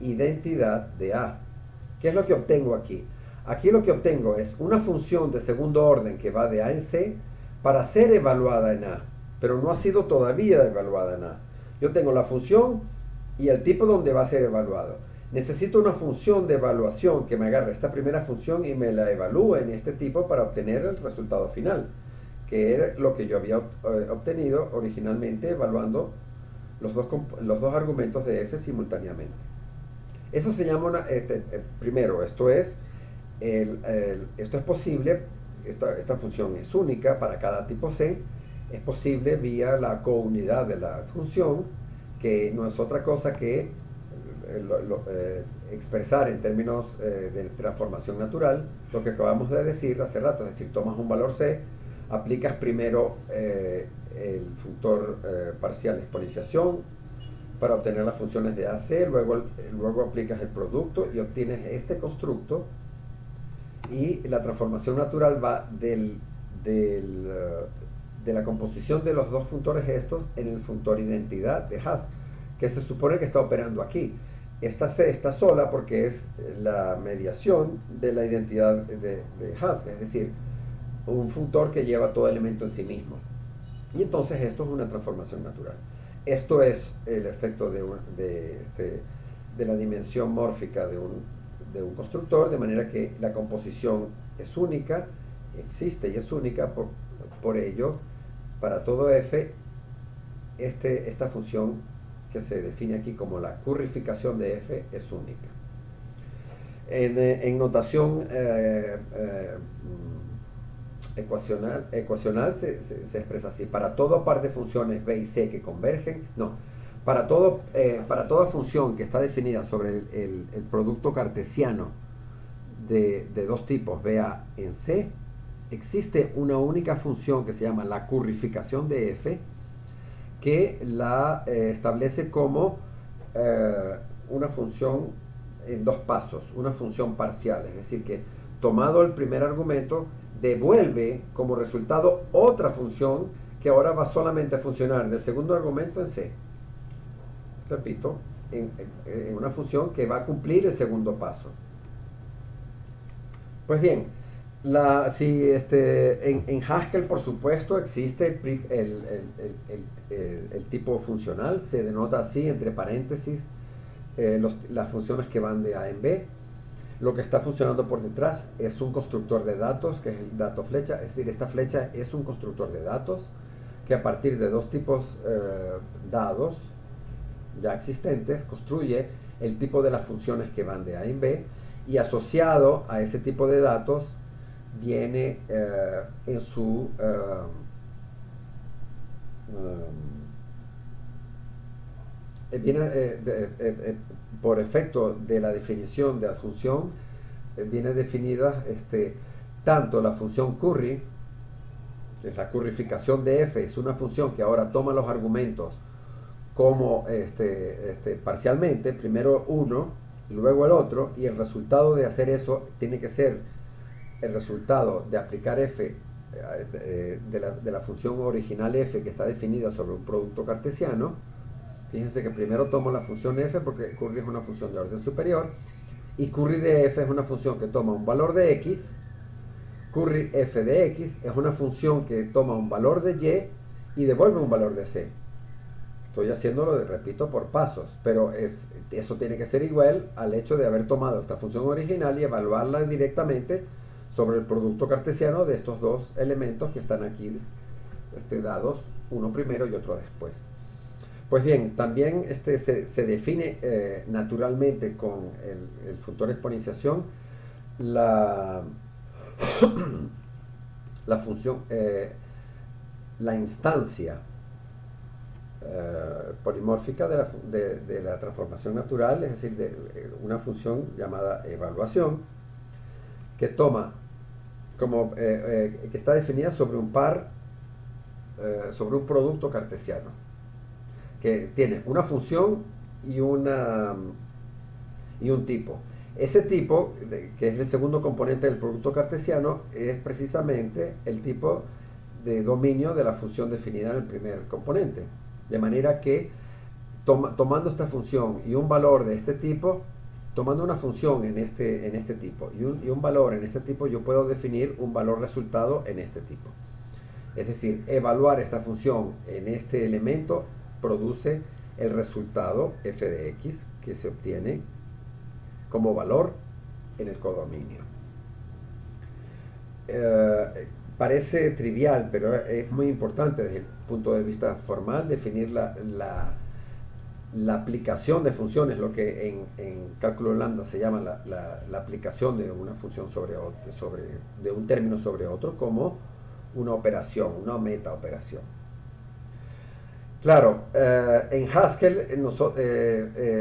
identidad de A. ¿Qué es lo que obtengo aquí? Aquí lo que obtengo es una función de segundo orden que va de A en C para ser evaluada en A, pero no ha sido todavía evaluada en A. Yo tengo la función y el tipo donde va a ser evaluado. Necesito una función de evaluación que me agarre esta primera función y me la evalúe en este tipo para obtener el resultado final, que era lo que yo había obtenido originalmente evaluando los dos argumentos de f simultáneamente. Eso se llama primero, esto es posible, esta función es única para cada tipo C, es posible vía la counidad de la función, que no es otra cosa que expresar en términos de transformación natural lo que acabamos de decir hace rato. Es decir, tomas un valor C, aplicas primero el funtor parcial exponenciación para obtener las funciones de AC, luego aplicas el producto y obtienes este constructo, y la transformación natural va de la composición de los dos funtores estos en el funtor identidad de Hask, que se supone que está operando aquí. Esta C está sola porque es la mediación de la identidad de Hask, es decir, un funtor que lleva todo elemento en sí mismo. Y entonces esto es una transformación natural. Esto es el efecto de la dimensión mórfica de un constructor, de manera que la composición es única, existe y es única, por ello, para todo f, esta función que se define aquí como la currificación de f es única. En notación ecuacional se expresa así: para todo par de funciones b y c que convergen, para toda función que está definida sobre el producto cartesiano de dos tipos BA en C, existe una única función que se llama la currificación de f, que la establece como una función en dos pasos, una función parcial, es decir, que tomado el primer argumento, devuelve como resultado otra función que ahora va solamente a funcionar del segundo argumento en C. Repito, en una función que va a cumplir el segundo paso. Pues bien, en Haskell, por supuesto, existe el tipo funcional, se denota así entre paréntesis las funciones que van de A en B. Lo que está funcionando por detrás es un constructor de datos, que es el dato flecha. Es decir, esta flecha es un constructor de datos que a partir de dos tipos dados ya existentes construye el tipo de las funciones que van de A en B, y asociado a ese tipo de datos viene en su por efecto de la definición de adjunción, viene definida tanto la función curry, que es la currificación de f, es una función que ahora toma los argumentos como parcialmente, primero uno y luego el otro, y el resultado de hacer eso tiene que ser el resultado de aplicar f de la función original f que está definida sobre un producto cartesiano. Fíjense que primero tomo la función f porque curry es una función de orden superior, y curry de f es una función que toma un valor de x. Curry f de x es una función que toma un valor de y devuelve un valor de c. Estoy haciéndolo, repito, por pasos, pero eso tiene que ser igual al hecho de haber tomado esta función original y evaluarla directamente sobre el producto cartesiano de estos dos elementos que están aquí dados uno primero y otro después. Pues bien, también se define naturalmente con el factor exponenciación la, la función, la instancia polimórfica de la transformación natural, es decir, de una función llamada evaluación, que toma que está definida sobre un par, sobre un producto cartesiano, que tiene una función y, y un tipo. Ese tipo, que es el segundo componente del producto cartesiano, es precisamente el tipo de dominio de la función definida en el primer componente. De manera que tomando esta función y un valor de este tipo, tomando una función en este tipo y un valor en este tipo, yo puedo definir un valor resultado en este tipo. Es decir, evaluar esta función en este elemento produce el resultado f de x que se obtiene como valor en el codominio. Parece trivial, pero es muy importante desde el punto de vista formal definir la aplicación de funciones, lo que en cálculo lambda se llama la aplicación de una función de un término sobre otro, como una operación, una meta operación. Claro, en Haskell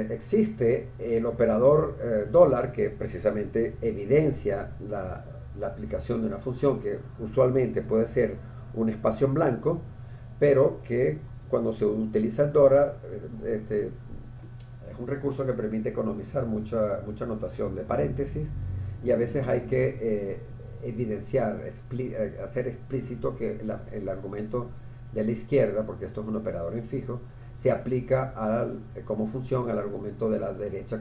existe el operador dólar que precisamente evidencia la aplicación de una función que usualmente puede ser un espacio en blanco, pero que cuando se utiliza el dólar es un recurso que permite economizar mucha notación de paréntesis, y a veces hay que evidenciar, hacer explícito que el argumento de la izquierda, porque esto es un operador en fijo, se aplica como función al argumento de la derecha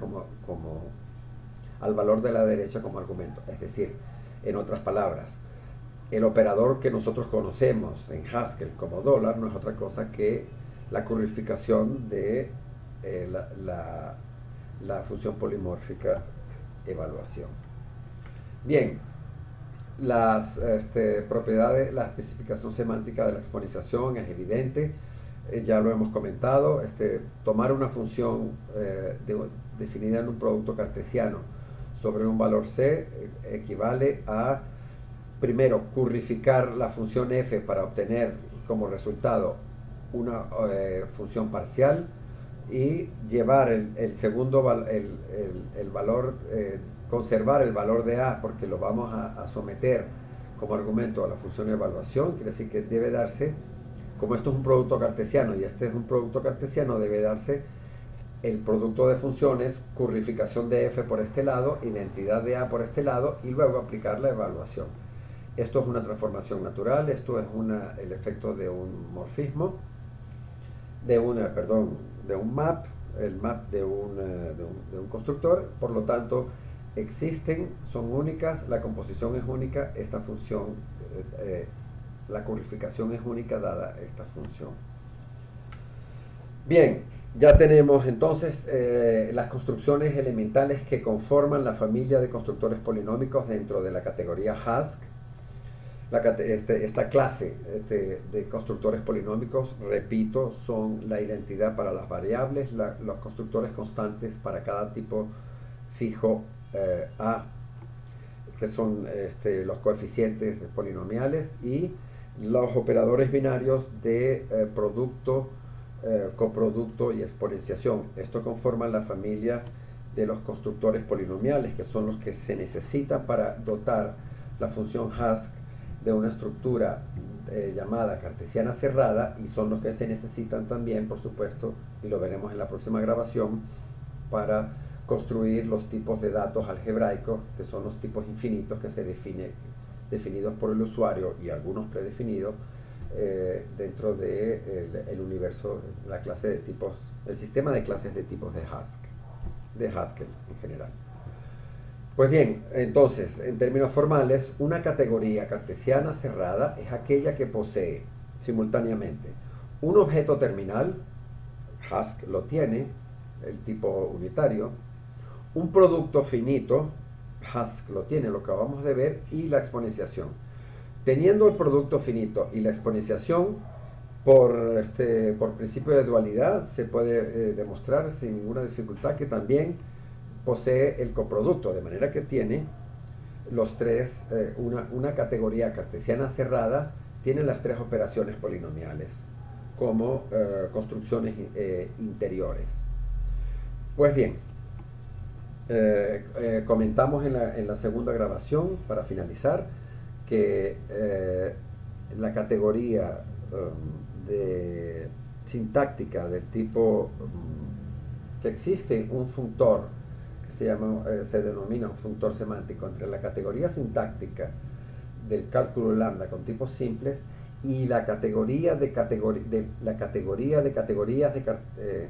al valor de la derecha como argumento. Es decir, en otras palabras, el operador que nosotros conocemos en Haskell como dólar no es otra cosa que la currificación de la función polimórfica evaluación. Bien, las propiedades, la especificación semántica de la exponenciación es evidente, ya lo hemos comentado. Tomar una función definida en un producto cartesiano sobre un valor c equivale a, primero, currificar la función f para obtener como resultado una función parcial, y llevar el segundo el valor, conservar el valor de a, porque lo vamos a someter como argumento a la función de evaluación. Quiere decir que debe darse, como esto es un producto cartesiano y este es un producto cartesiano, debe darse el producto de funciones, currificación de f por este lado, identidad de a por este lado, y luego aplicar la evaluación. Esto es una transformación natural, esto es el efecto de un morfismo, de un map, el map de un constructor. Por lo tanto, son únicas, la composición es única, esta función, la currificación es única dada esta función. Bien, ya tenemos entonces las construcciones elementales que conforman la familia de constructores polinómicos dentro de la categoría Haskell. Esta clase de constructores polinómicos, repito, son la identidad para las variables, los constructores constantes para cada tipo fijo A, que son los coeficientes polinomiales, y los operadores binarios de producto, coproducto y exponenciación. Esto conforma la familia de los constructores polinomiales, que son los que se necesitan para dotar la función Haskell de una estructura llamada cartesiana cerrada, y son los que se necesitan también, por supuesto, y lo veremos en la próxima grabación, para construir los tipos de datos algebraicos, que son los tipos infinitos que se definidos por el usuario y algunos predefinidos dentro del universo, la clase de tipos, el sistema de clases de tipos de Haskell en general. Pues bien, entonces, en términos formales, una categoría cartesiana cerrada es aquella que posee simultáneamente un objeto terminal, Haskell lo tiene, el tipo unitario, un producto finito, Haskell lo tiene, lo que acabamos de ver, y la exponenciación. Teniendo el producto finito y la exponenciación, Por principio de dualidad se puede demostrar sin ninguna dificultad que también posee el coproducto, de manera que tiene los tres, una categoría cartesiana cerrada, tiene las tres operaciones polinomiales como construcciones interiores. Pues bien, comentamos en la segunda grabación, para finalizar, que la categoría de sintáctica del tipo que existe un funtor que se denomina un funtor semántico entre la categoría sintáctica del cálculo lambda con tipos simples y la categoría de, la categoría de categorías de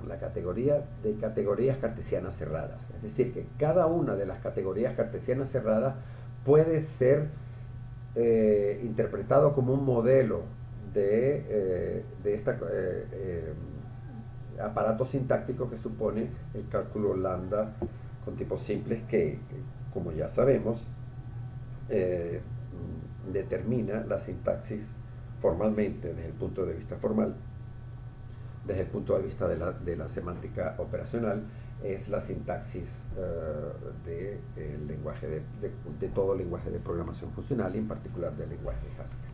la categoría de categorías cartesianas cerradas. Es decir, que cada una de las categorías cartesianas cerradas puede ser interpretado como un modelo de este aparato sintáctico que supone el cálculo lambda con tipos simples que, como ya sabemos, determina la sintaxis formalmente, desde el punto de vista formal, desde el punto de vista de la semántica operacional, es la sintaxis de todo lenguaje de programación funcional y en particular del lenguaje de Haskell.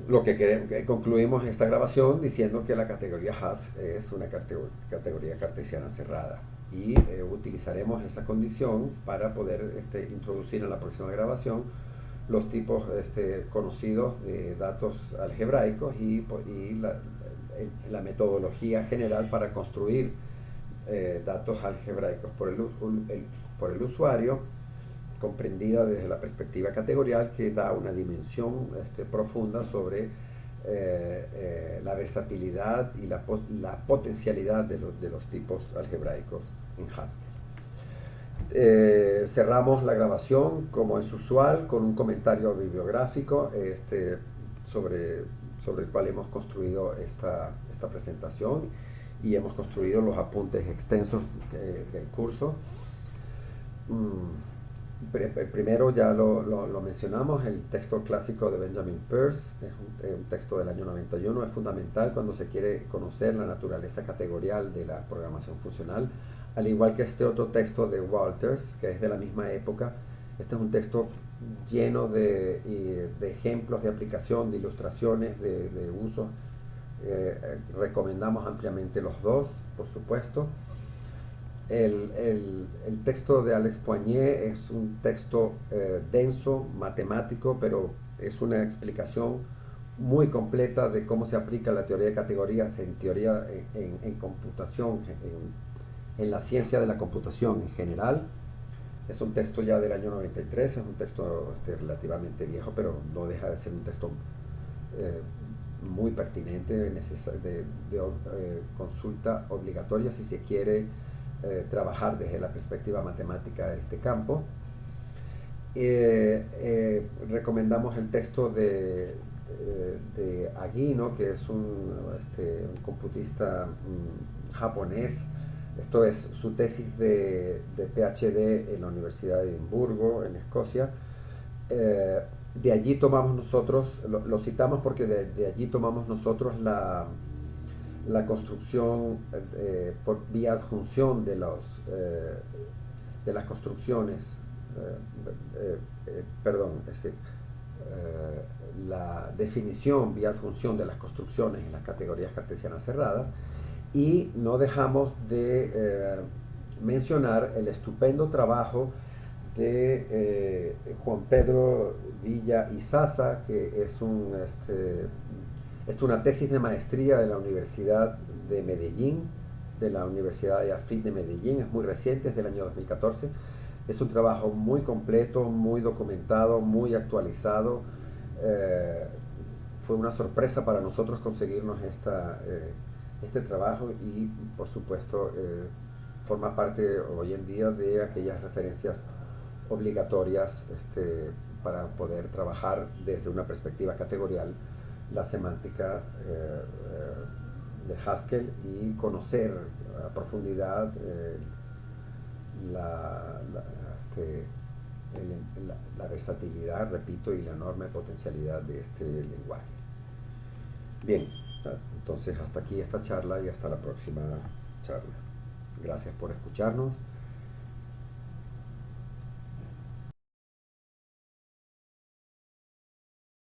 Lo que concluimos esta grabación diciendo que la categoría Haskell es una categoría cartesiana cerrada y utilizaremos esa condición para poder introducir en la próxima grabación los tipos conocidos de datos algebraicos y la metodología general para construir datos algebraicos por el usuario, comprendida desde la perspectiva categorial, que da una dimensión profunda sobre la versatilidad y la potencialidad de los tipos algebraicos en Haskell. Cerramos la grabación, como es usual, con un comentario bibliográfico sobre el cual hemos construido esta presentación y hemos construido los apuntes extensos del curso. Primero ya lo mencionamos, el texto clásico de Benjamin Peirce, es un texto del año 91, es fundamental cuando se quiere conocer la naturaleza categorial de la programación funcional, al igual que este otro texto de Walters, que es de la misma época. Este es un texto lleno de ejemplos de aplicación, de ilustraciones, de uso. Recomendamos ampliamente los dos, por supuesto. El texto de Alex Poignet es un texto denso, matemático, pero es una explicación muy completa de cómo se aplica la teoría de categorías en teoría en computación, en la ciencia de la computación en general. Es un texto ya del año 93, es un texto relativamente viejo, pero no deja de ser un texto muy pertinente, de consulta obligatoria si se quiere trabajar desde la perspectiva matemática de este campo. Recomendamos el texto de Agino, que es un computista japonés. Esto es su tesis de PhD en la Universidad de Edimburgo, en Escocia. De allí tomamos nosotros, lo citamos porque de allí tomamos nosotros la construcción por vía adjunción de las construcciones, la definición vía adjunción de las construcciones en las categorías cartesianas cerradas, y no dejamos de mencionar el estupendo trabajo de Juan Pedro Villa y Sasa, que es una tesis de maestría de la Universidad de Medellín, de la Universidad de AFIT de Medellín, es muy reciente, es del año 2014. Es un trabajo muy completo, muy documentado, muy actualizado. Fue una sorpresa para nosotros conseguirnos este trabajo y, por supuesto, forma parte hoy en día de aquellas referencias obligatorias para poder trabajar desde una perspectiva categorial la semántica de Haskell y conocer a profundidad la versatilidad, repito, y la enorme potencialidad de este lenguaje. Bien, entonces hasta aquí esta charla y hasta la próxima charla. Gracias por escucharnos.